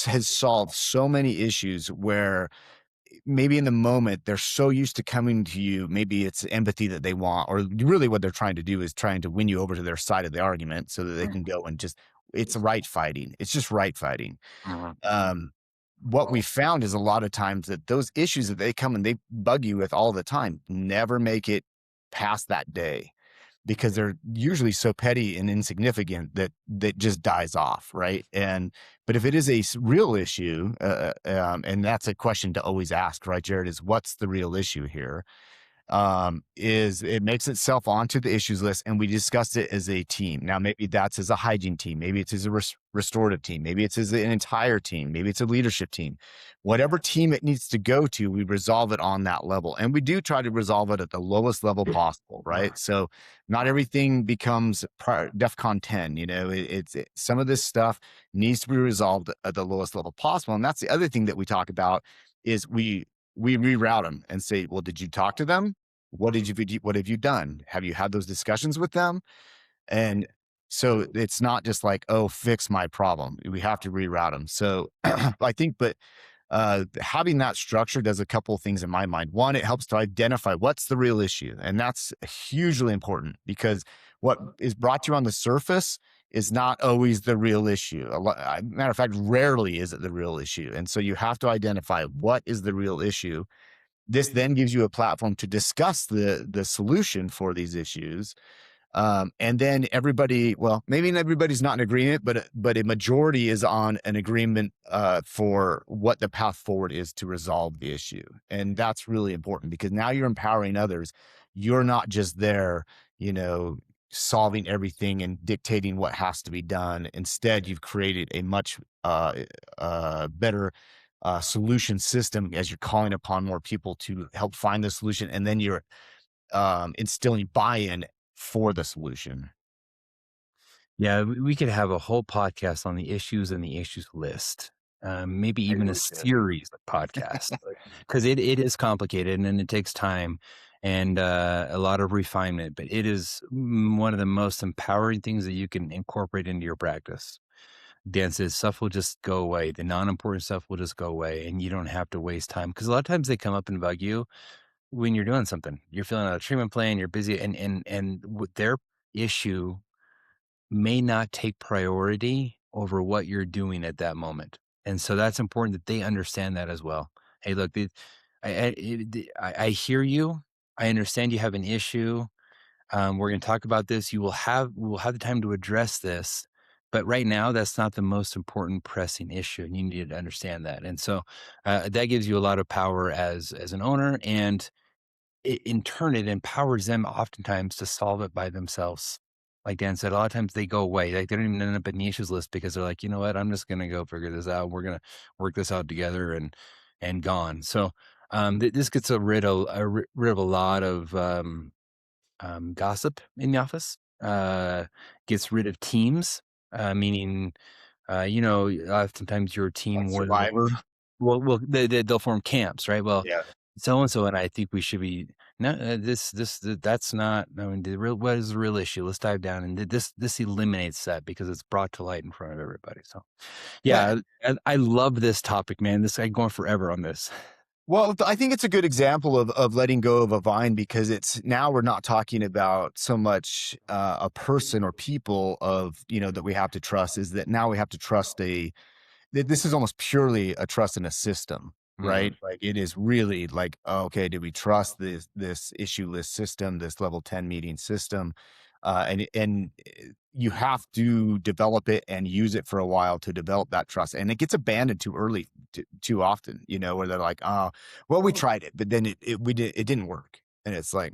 has solved so many issues where maybe in the moment they're so used to coming to you, maybe it's empathy that they want, or really what they're trying to do is trying to win you over to their side of the argument so that they can go and just it's right fighting. It's just right fighting. Mhm. Um, what we found is a lot of times that those issues that they come and they bug you with all the time never make it past that day because they're usually so petty and insignificant that that just dies off, right? And but if it is a real issue, and that's a question to always ask, right, Jared, is what's the real issue here? Is it makes itself onto the issues list and we discussed it as a team. Now, maybe that's as a hygiene team, maybe it's as a restorative team, maybe it's as an entire team, maybe it's a leadership team. Whatever team it needs to go to, we resolve it on that level. And we do try to resolve it at the lowest level possible, right? So not everything becomes DEFCON 10, some of this stuff needs to be resolved at the lowest level possible. And that's the other thing that we talk about is we reroute them and say, well, did you talk to them? What have you done? Have you had those discussions with them? And so it's not just like, oh, fix my problem. We have to reroute them. So I think, but having that structure does a couple of things in my mind. One, it helps to identify what's the real issue. And that's hugely important because what is brought to you on the surface is not always the real issue. Matter of fact, rarely is it the real issue. And so you have to identify what is the real issue. This then gives you a platform to discuss the solution for these issues, and then everybody, well, maybe everybody's not in agreement, but a majority is on an agreement for what the path forward is to resolve the issue. And that's really important because now you're empowering others. You're not just there, you know, solving everything and dictating what has to be done. Instead, you've created a much better solution system as you're calling upon more people to help find the solution. And then you're instilling buy-in for the solution. Yeah, we could have a whole podcast on the issues and the issues list. Maybe I even a really should. series of podcasts because it is complicated and it takes time and a lot of refinement, but it is one of the most empowering things that you can incorporate into your practice. Dan says stuff will just go away. The non-important stuff will just go away and you don't have to waste time because a lot of times they come up and bug you when you're doing something. You're filling out a treatment plan, you're busy and with their issue may not take priority over what you're doing at that moment. And so that's important that they understand that as well. Hey, look, I hear you. I understand you have an issue. We're going to talk about this. We will have the time to address this. But right now, that's not the most important pressing issue, and you need to understand that. And so that gives you a lot of power as an owner, and in turn, it empowers them oftentimes to solve it by themselves. Like Dan said, a lot of times they go away. Like they don't even end up in the issues list because they're like, you know what, I'm just gonna go figure this out. We're gonna work this out together and gone. So this gets rid of a lot of gossip in the office. Gets rid of teams, meaning oftentimes your team Like wars over. Survivor. They'll form camps, right? Well, Yeah. so and so and I think we should be no that's not. I mean, the real what is the real issue? Let's dive down and this eliminates that because it's brought to light in front of everybody. So Yeah. yeah, I love this topic, man. This I'm going forever on this. Well, I think it's a good example of letting go of a vine because it's now we're not talking about so much a person or people of that we have to trust. Is that now we have to trust this is almost purely a trust in a system, Mhm. right? Like it is really like, oh, okay, do we trust this issue list system, this level 10 meeting system? And you have to develop it and use it for a while to develop that trust. And it gets abandoned too early, too often, where they're like, oh, well, we tried it, but then it didn't work. And it's like,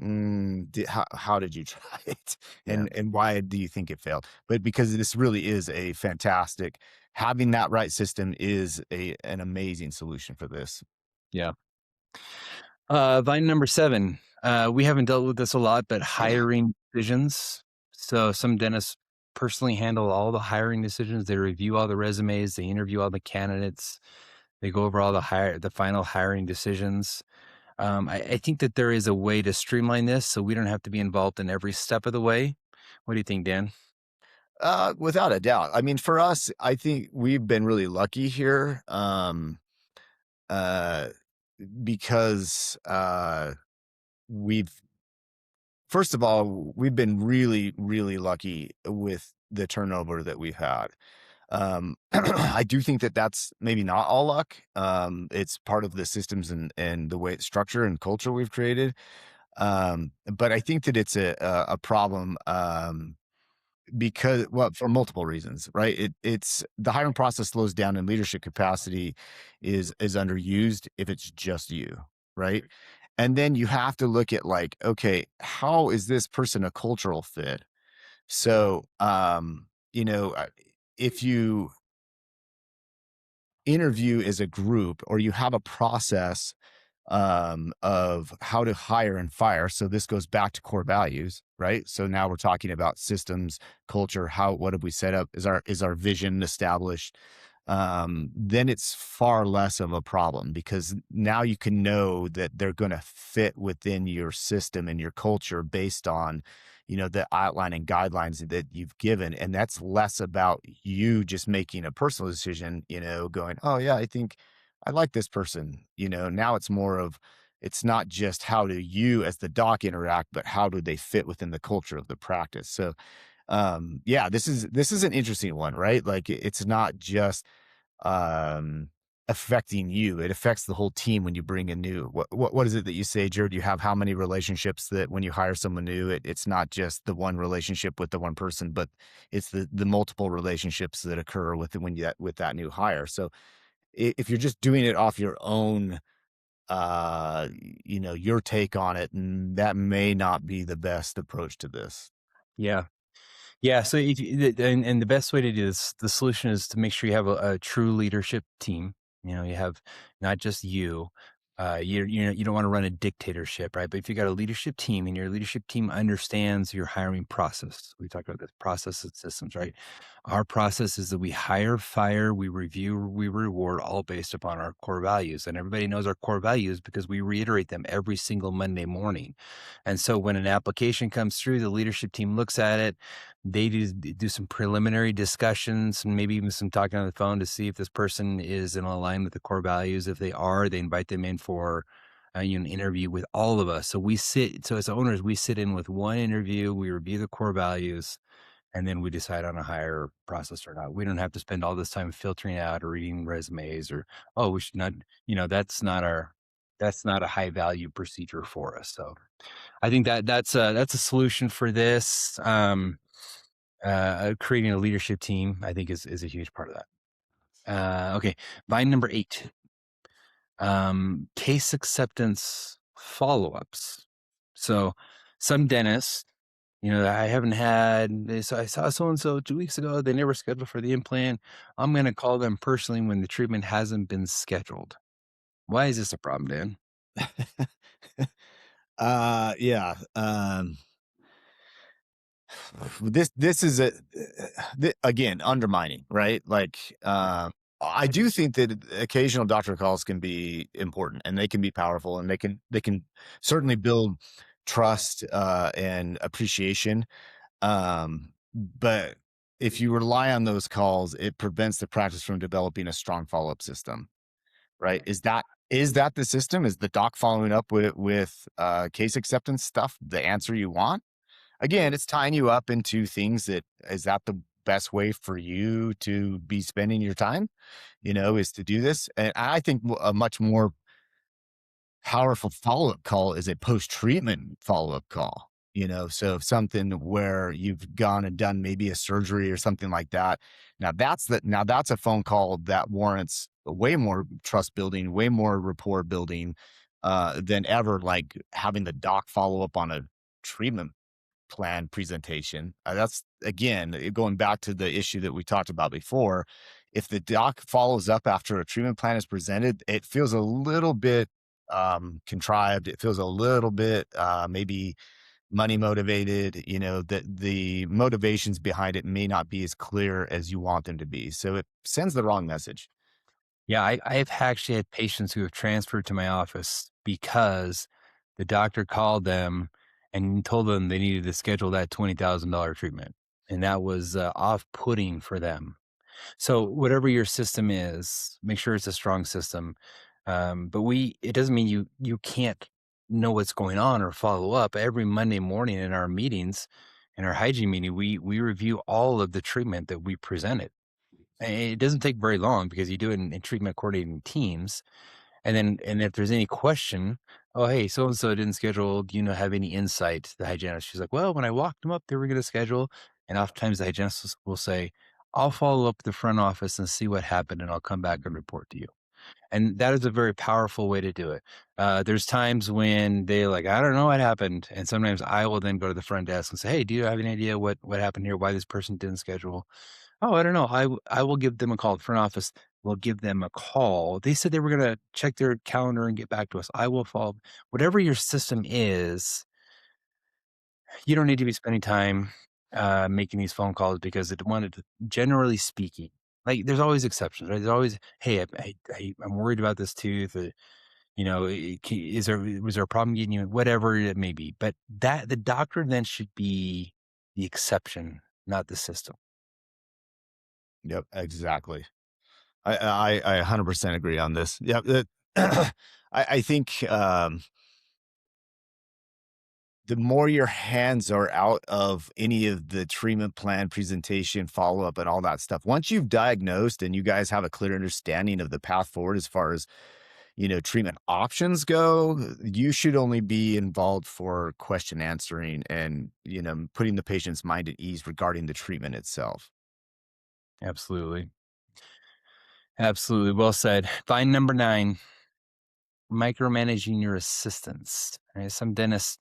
how did you try it? Yeah. And why do you think it failed? But because this really is a fantastic having that right system is an amazing solution for this. Yeah. Vine number 7. We haven't dealt with this a lot, but hiring decisions. So some dentists personally handle all the hiring decisions. They review all the resumes, they interview all the candidates, they go over all the final hiring decisions. I think that there is a way to streamline this so we don't have to be involved in every step of the way. What do you think, Dan? Without a doubt. I mean, for us, I think we've been really lucky here. Uh, because we've first of all, we've been really, really lucky with the turnover that we've had. I do think that that's maybe not all luck. It's part of the systems and the way it's structure and culture we've created. But I think that it's a problem, because, well, for multiple reasons, right? It's the hiring process slows down and leadership capacity is underused if it's just you, right? And then you have to look at like, okay, how is this person a cultural fit? So, if you interview as a group or you have a process of how to hire and fire. So this goes back to core values, right? So now we're talking about systems, culture, how what have we set up? Is our vision established? Then it's far less of a problem because now you can know that they're going to fit within your system and your culture based on, the outline and guidelines that you've given. And that's less about you just making a personal decision, going, oh, yeah, I think I like this person. Now it's more of, it's not just how do you as the doc interact, but how do they fit within the culture of the practice. So, yeah, this is an interesting one, right? Like it's not just um affecting you, it affects the whole team when you bring a new, what is it that you say, Jared? You have how many relationships that when you hire someone new, it's not just the one relationship with the one person, but it's the multiple relationships that occur with when you with that new hire. So if you're just doing it off your own, your take on it, that may not be the best approach to this. Yeah. Yeah, so if you and the best way to do this, the solution is to make sure you have a true leadership team. You have not just you. You don't want to run a dictatorship, right? But if you got a leadership team and your leadership team understands your hiring process, we talked about this process and systems, right? Our process is that we hire, fire, we review, we reward, all based upon our core values. And everybody knows our core values because we reiterate them every single Monday morning. And so when an application comes through, the leadership team looks at it, they do some preliminary discussions and maybe even some talking on the phone to see if this person is in line with the core values. If they are, they invite them in for an interview with all of us. So as owners, we sit in with one interview, we review the core values, and then we decide on a hire process or not. We don't have to spend all this time filtering out or reading resumes or, oh, we should not, that's not a high value procedure for us. So I think that's a solution for this. Creating a leadership team, I think, is a huge part of that. Okay, vine number 8, case acceptance follow-ups. So some dentists, I haven't had this. I saw so and so 2 weeks ago. They never scheduled for the implant. I'm going to call them personally when the treatment hasn't been scheduled. Why is this a problem, Dan? Yeah. This is again undermining, right? Like, I do think that occasional doctor calls can be important and they can be powerful and they can certainly build trust and appreciation. But if you rely on those calls, it prevents the practice from developing a strong follow up system, right? Is that the system? Is the doc following up with case acceptance stuff the answer you want? Again, it's tying you up into things that is that the best way for you to be spending your time, is to do this? And I think a much more powerful follow-up call is a post-treatment follow-up call, so if something where you've gone and done maybe a surgery or something like that. Now that's a phone call that warrants way more trust building, way more rapport building, than ever like having the doc follow up on a treatment plan presentation. That's again going back to the issue that we talked about before. If the doc follows up after a treatment plan is presented, it feels a little bit contrived. It feels a little bit maybe money motivated. That the motivations behind it may not be as clear as you want them to be. So it sends the wrong message. Yeah, I've actually had patients who have transferred to my office because the doctor called them and told them they needed to schedule that $20,000 treatment, and that was, off-putting for them. So whatever your system is, make sure it's a strong system. But it doesn't mean you can't know what's going on or follow up. Every Monday morning in our meetings, in our hygiene meeting, we review all of the treatment that we presented. And it doesn't take very long because you do it in treatment coordinating teams. And if there's any question, oh hey, so and so didn't schedule. Do you know have any insight? The hygienist, she's like, well, when I walked them up, they were going to schedule, and oftentimes the hygienist will say, I'll follow up with the front office and see what happened, and I'll come back and report to you. And that is a very powerful way to do it. There's times when they like, I don't know what happened, and sometimes I will then go to the front desk and say, hey, do you have any idea what happened here? Why this person didn't schedule? Oh, I don't know. I will give them a call. The front office will give them a call. They said they were gonna check their calendar and get back to us. I will follow. Whatever your system is, you don't need to be spending time, making these phone calls because it wanted to generally speaking, like, there's always exceptions, right? There's always, "Hey, I'm worried about this tooth," "Is there was there a problem getting you," whatever it may be, but that the doctor then should be the exception, not the system. Yep, exactly. I 100% agree on this. Yeah, I think, the more your hands are out of any of the treatment plan, presentation, follow-up, and all that stuff, once you've diagnosed and you guys have a clear understanding of the path forward as far as, treatment options go, you should only be involved for question answering and, putting the patient's mind at ease regarding the treatment itself. Absolutely. Absolutely, well said. Find number 9, micromanaging your assistants. Right? Some dentists,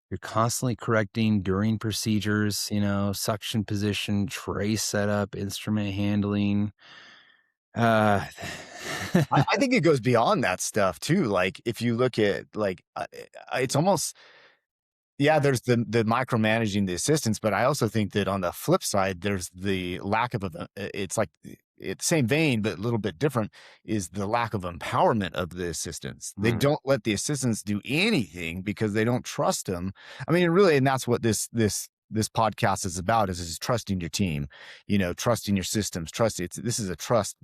you're constantly correcting during procedures, suction position, tray setup, instrument handling. Uh, I think it goes beyond that stuff too. Like if you look at it's almost yeah, there's the micromanaging the assistants, but I also think that on the flip side, there's the lack of it's like it's same vein, but a little bit different is the lack of empowerment of the assistants. They mm, don't let the assistants do anything because they don't trust them. I mean, really, and that's what this podcast is about is trusting your team, trusting your systems, trust this is a trust,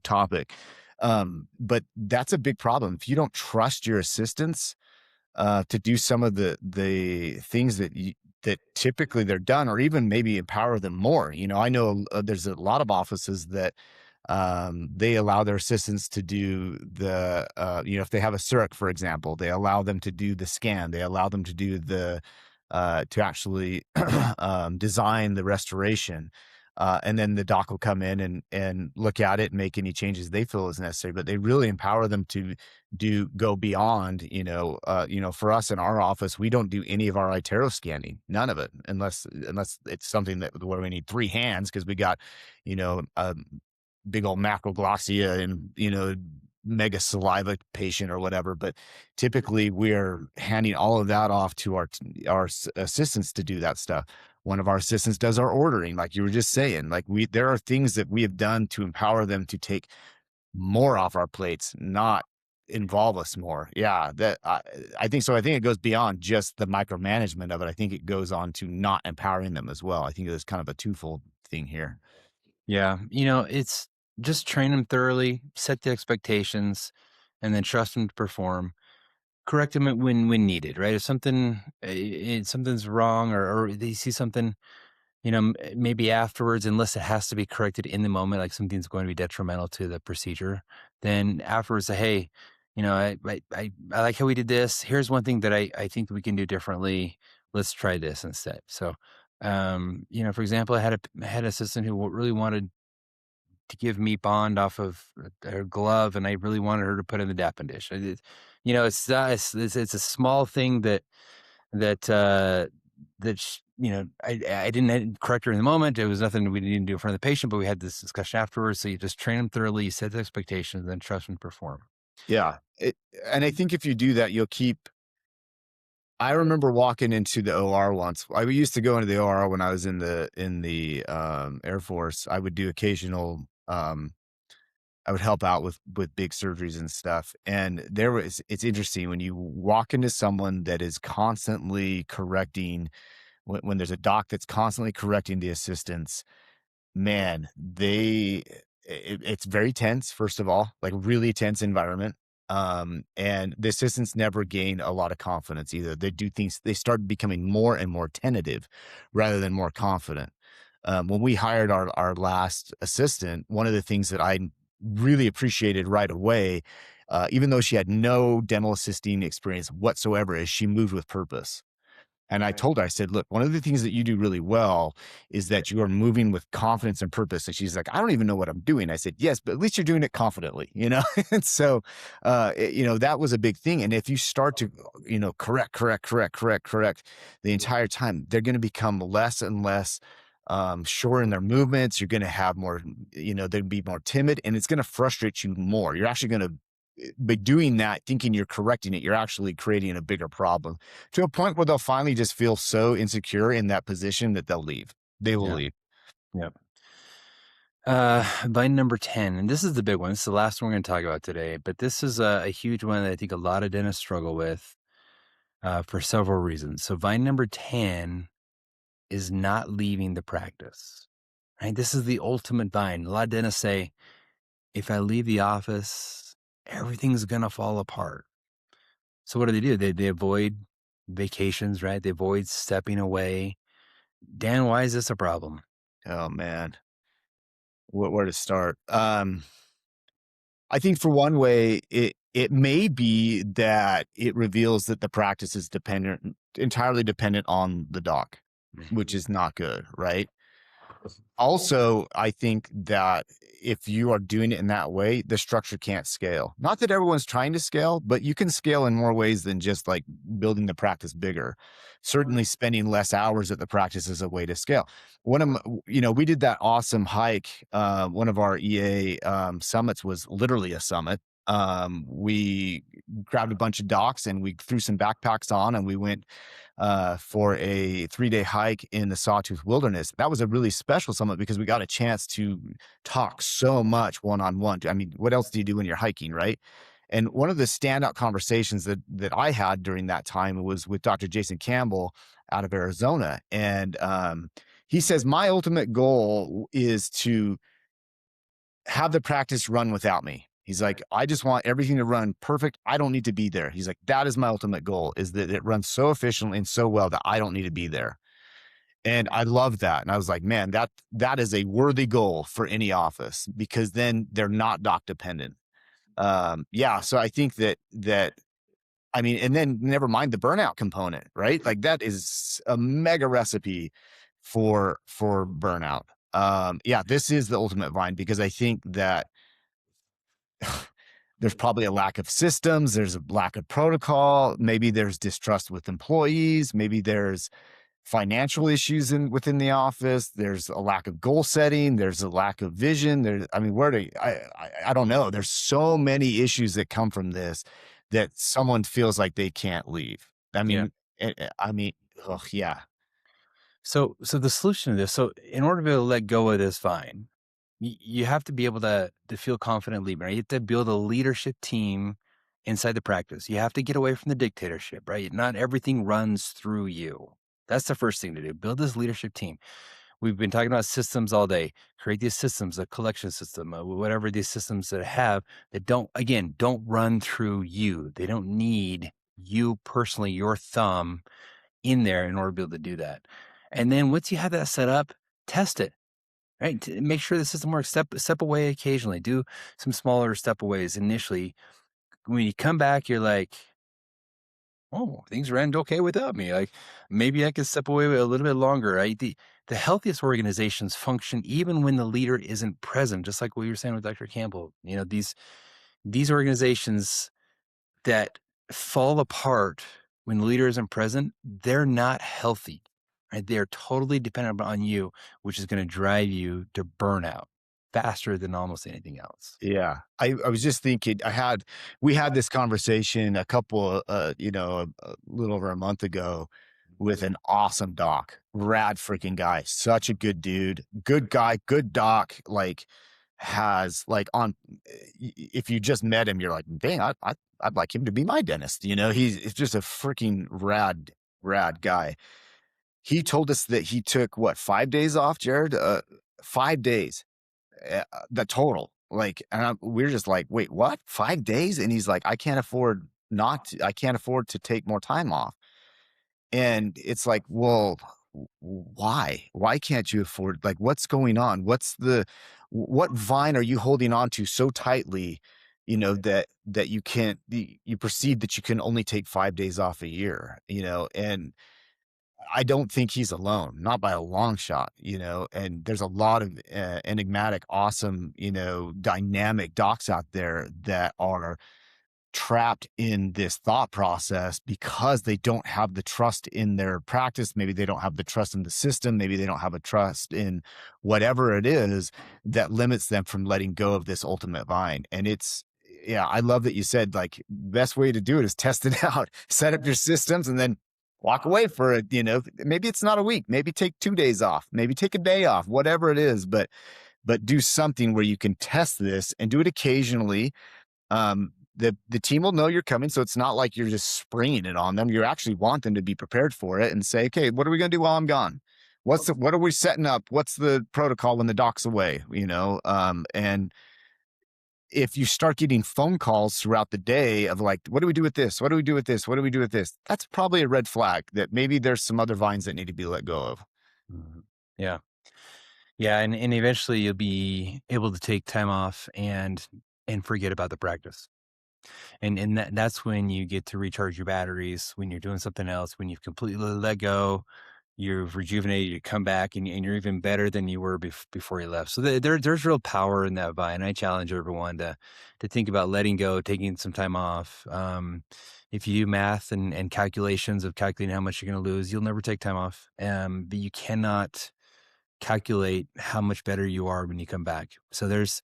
topic. But that's a big problem. If you don't trust your assistants, to do some of the things that typically they're done, or even maybe empower them more. I know there's a lot of offices that they allow their assistants to do if they have a CERC, for example, they allow them to do the scan. They allow them to do to actually design the restoration. And then the doc will come in and look at it and make any changes they feel is necessary. But they really empower them to go beyond. For us in our office, we don't do any of our iTero scanning, none of it, unless it's something that where we need 3 hands because we got a big old macroglossia and mega saliva patient or whatever. But typically, we're handing all of that off to our assistants to do that stuff. One of our assistants does our ordering, like you were just saying. Like there are things that we have done to empower them to take more off our plates, not involve us more. Yeah, I think so. I think it goes beyond just the micromanagement of it. I think it goes on to not empowering them as well. I think it's kind of a twofold thing here. yeah, it's just train them thoroughly, set the expectations, and then trust them to perform. Correct them when needed, right? If something's wrong, or they see something, maybe afterwards, unless it has to be corrected in the moment, like something's going to be detrimental to the procedure, then afterwards say, hey, I like how we did this. Here's one thing that I think we can do differently. Let's try this instead. So, for example, I had an assistant who really wanted to give me bond off of her glove, and I really wanted her to put in the Dap and dish. It's a small thing that I didn't correct her in the moment. It was nothing we didn't do in front of the patient, but we had this discussion afterwards. So you just train them thoroughly, you set the expectations, then trust them to perform. Yeah, and I think if you do that, you'll keep. I remember walking into the OR once. I used to go into the OR when I was in the Air Force. I would do occasional. I would help out with big surgeries and stuff. And it's interesting when you walk into someone that is constantly correcting. When there's a doc that's constantly correcting the assistants, man, it's very tense. First of all, like really tense environment. And the assistants never gain a lot of confidence either. They do things, they started becoming more and more tentative rather than more confident. When we hired our last assistant, one of the things that I really appreciated right away, even though she had no dental assisting experience whatsoever, is she moved with purpose. And I told her, I said, look, one of the things that you do really well is that you are moving with confidence and purpose. And she's like, I don't even know what I'm doing. I said, yes, but at least you're doing it confidently, you know? And so, that was a big thing. And if you start to, correct the entire time, they're going to become less and less sure in their movements. You're going to have more, they'll be more timid, and it's going to frustrate you more. You're actually going to, by doing that, thinking you're correcting it, you're actually creating a bigger problem to a point where they'll finally just feel so insecure in that position that they'll leave. They will Yeah. leave. Yep. By number 10, and this is the big one. This is the last one we're going to talk about today, but this is a huge one that I think a lot of dentists struggle with for several reasons. So, vine number 10 is not leaving the practice, right? This is the ultimate vine. A lot of dentists say, if I leave the office, everything's going to fall apart. So, what do? They avoid vacations, right? They avoid stepping away. Dan, why is this a problem? Oh man, where to start? I think for one way, it may be that it reveals that the practice is entirely dependent on the doc, which is not good, right? Also, I think that if you are doing it in that way, the structure can't scale. Not that everyone's trying to scale, but you can scale in more ways than just like building the practice bigger. Certainly, spending less hours at the practice is a way to scale. We did that awesome hike. One of our EA summits was literally a summit. We grabbed a bunch of docs and we threw some backpacks on, and we went for a 3-day hike in the Sawtooth Wilderness. That was a really special summit because we got a chance to talk so much one-on-one. I mean, what else do you do when you're hiking, right? And one of the standout conversations that I had during that time was with Dr. Jason Campbell out of Arizona. And he says, my ultimate goal is to have the practice run without me. He's like, I just want everything to run perfect. I don't need to be there. He's like, that is my ultimate goal, is that it runs so efficiently and so well that I don't need to be there. And I love that. And I was like, man, that is a worthy goal for any office, because then they're not doc dependent. Yeah. So I think that, I mean, and then never mind the burnout component, right? Like that is a mega recipe for burnout. Yeah, this is the ultimate vine, because I think that there's probably a lack of systems, there's a lack of protocol, maybe there's distrust with employees, maybe there's financial issues within the office, there's a lack of goal setting, there's a lack of vision. I mean, I don't know. There's so many issues that come from this that someone feels like they can't leave. I Yeah. mean, I mean, ugh, yeah, So the solution to this, so in order to be able to let go of this vine, you have to be able to feel confident leaving, right? You have to build a leadership team inside the practice. You have to get away from the dictatorship, right? Not everything runs through you. That's the first thing to do. Build this leadership team. We've been talking about systems all day. Create these systems, a collection system, whatever these systems that have that don't run through you. They don't need you personally, your thumb in there in order to be able to do that. And then once you have that set up, test it, right? To make sure the system works. Step away occasionally. Do some smaller step aways initially. When you come back, you're like, oh, things ran okay without me. Like maybe I could step away a little bit longer. Right? The healthiest organizations function even when the leader isn't present, just like what you were saying with Dr. Campbell. These organizations that fall apart when the leader isn't present, they're not healthy, right? They're totally dependent on you, which is going to drive you to burnout faster than almost anything else. yeah. I was just thinking, we had this conversation a little over a month ago with an awesome doc, rad freaking guy, such a good dude, good guy, good doc, like has like if you just met him, you're like, dang, I'd like him to be my dentist. He's just a freaking rad guy. He told us that he took what, 5 days off, Jared? 5 days, the total. Like, we're just like, wait, what? 5 days? And he's like, I can't afford to take more time off. And it's like, well, why? Why can't you afford, like, what's going on? What vine are you holding on to so tightly, that you can't, you perceive that you can only take 5 days off a year, and I don't think he's alone, not by a long shot, and there's a lot of enigmatic, awesome, dynamic docs out there that are trapped in this thought process because they don't have the trust in their practice. Maybe they don't have the trust in the system. Maybe they don't have a trust in whatever it is that limits them from letting go of this ultimate vine. And yeah, I love that you said, like, best way to do it is test it out, set up your systems, and then walk away for it. Maybe it's not a week, maybe take 2 days off, maybe take a day off, whatever it is, but do something where you can test this and do it occasionally. The team will know you're coming, so it's not like you're just springing it on them. You actually want them to be prepared for it and say, "Okay, what are we going to do while I'm gone? What are we setting up? What's the protocol when the doc's away?" And if you start getting phone calls throughout the day of like, "What do we do with this? What do we do with this? What do we do with this?" That's probably a red flag that maybe there's some other vines that need to be let go of. Mhm. Yeah. Yeah, and eventually you'll be able to take time off and forget about the practice. And that's when you get to recharge your batteries, when you're doing something else, when you've completely let go, you've rejuvenated, you come back and you're even better than you were before you left. So there's real power in that vibe. And I challenge everyone to think about letting go, taking some time off. If you do math and calculations of calculating how much you're going to lose, you'll never take time off. But you cannot calculate how much better you are when you come back. So there's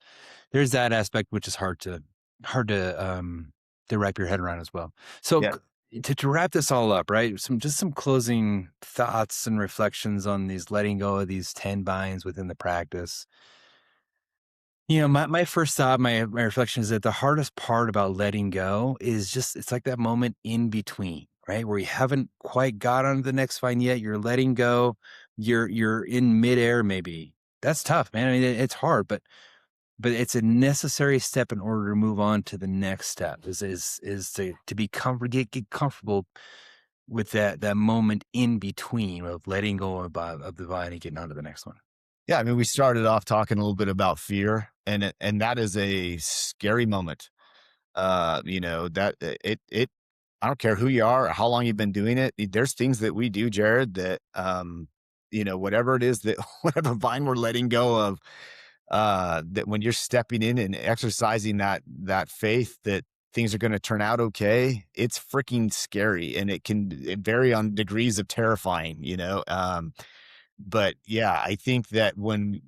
that aspect which is hard to wrap your head around as well. So Yeah. to wrap this all up, right? Some closing thoughts and reflections on these letting go of these 10 binds within the practice. My first thought, my reflection is that the hardest part about letting go is just it's like that moment in between, right? Where you haven't quite got onto the next vine yet. You're letting go. You're in midair, maybe. That's tough, man. I mean, it's hard, but it's a necessary step in order to move on to the next step is to be comfort get comfortable with that moment in between of letting go of the vine and getting on to the next one. Yeah, I mean, we started off talking a little bit about fear, and that is a scary moment. That it I don't care who you are or how long you've been doing it. There's things that we do, Jared, that whatever it is that whatever vine we're letting go of, that when you're stepping in and exercising that faith that things are going to turn out okay, it's freaking scary, and it vary on degrees of terrifying. But yeah, I think that when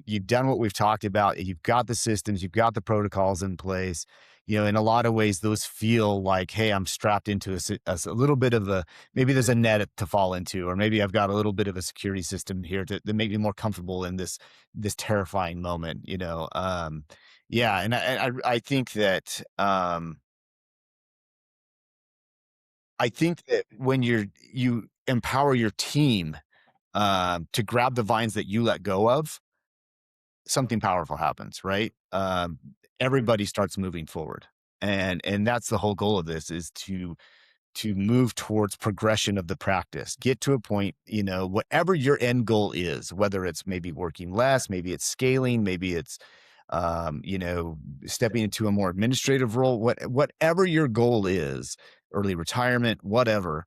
you've done what we've talked about, you've got the systems, you've got the protocols in place, in a lot of ways, those feel like, hey, I'm strapped into a little bit of maybe there's a net to fall into, or maybe I've got a little bit of a security system here to make me more comfortable in this. Terrifying moment. Yeah. And I think that, when you empower your team, to grab the vines that you let go of, something powerful happens, right? Everybody starts moving forward, and that's the whole goal of this is to move towards progression of the practice. Get to a point, whatever your end goal is, whether it's maybe working less, maybe it's scaling, maybe it's stepping into a more administrative role, whatever your goal is, early retirement, whatever,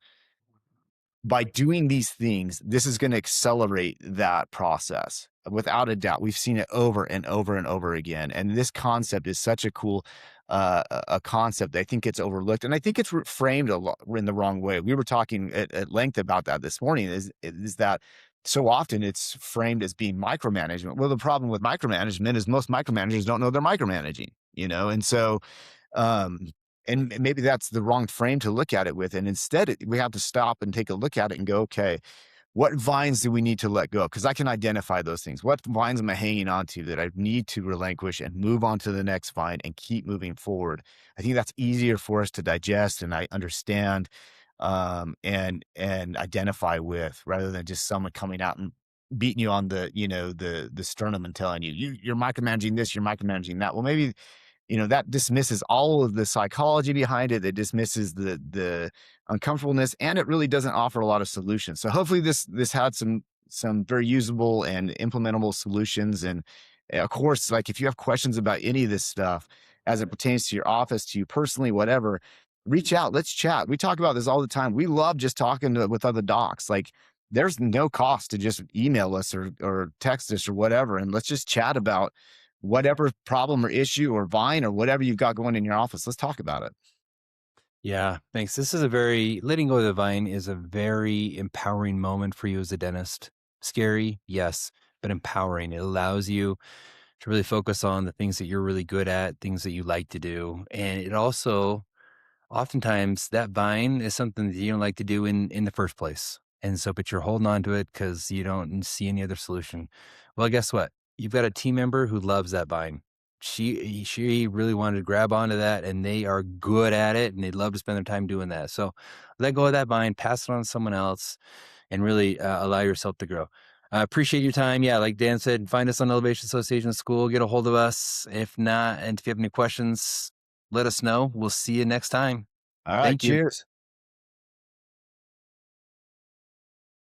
by doing these things, this is going to accelerate that process without a doubt. We've seen it over and over and over again. And this concept is such a cool a concept that I think it's overlooked. And I think it's framed a lot in the wrong way. We were talking at length about that this morning is that so often it's framed as being micromanagement. Well, the problem with micromanagement is most micromanagers don't know they're micromanaging, and so um, and maybe that's the wrong frame to look at it with. And instead, we have to stop and take a look at it and go, okay, what vines do we need to let go of? Because I can identify those things. What vines am I hanging on to that I need to relinquish and move on to the next vine and keep moving forward? I think that's easier for us to digest and I understand, and identify with, rather than just someone coming out and beating you on the, the sternum and telling you, you're micromanaging this, you're micromanaging that. Well, maybe that dismisses all of the psychology behind it. It dismisses the uncomfortableness, and it really doesn't offer a lot of solutions. So hopefully this had some very usable and implementable solutions. And of course, like if you have questions about any of this stuff as it pertains to your office, to you personally, whatever, reach out. Let's chat. We talk about this all the time. We love just talking with other docs. Like there's no cost to just email us or text us or whatever, and let's just chat about whatever problem or issue or vine or whatever you've got going in your office. Let's talk about it. Yeah, thanks. This is a very letting go of the vine is a very empowering moment for you as a dentist. Scary, yes, but empowering. It allows you to really focus on the things that you're really good at, things that you like to do. And it also oftentimes that vine is something that you don't like to do in the first place. And so, but you're holding on to it because you don't see any other solution. Well, guess what? You've got a team member who loves that vine. She really wanted to grab onto that, and they are good at it, and they'd love to spend their time doing that. So, let go of that vine, pass it on to someone else, and really allow yourself to grow. I appreciate your time. Yeah, like Dan said, find us on Elevation Association School. Get a hold of us. If not, and if you have any questions, let us know. We'll see you next time. All right. Thank you. Cheers.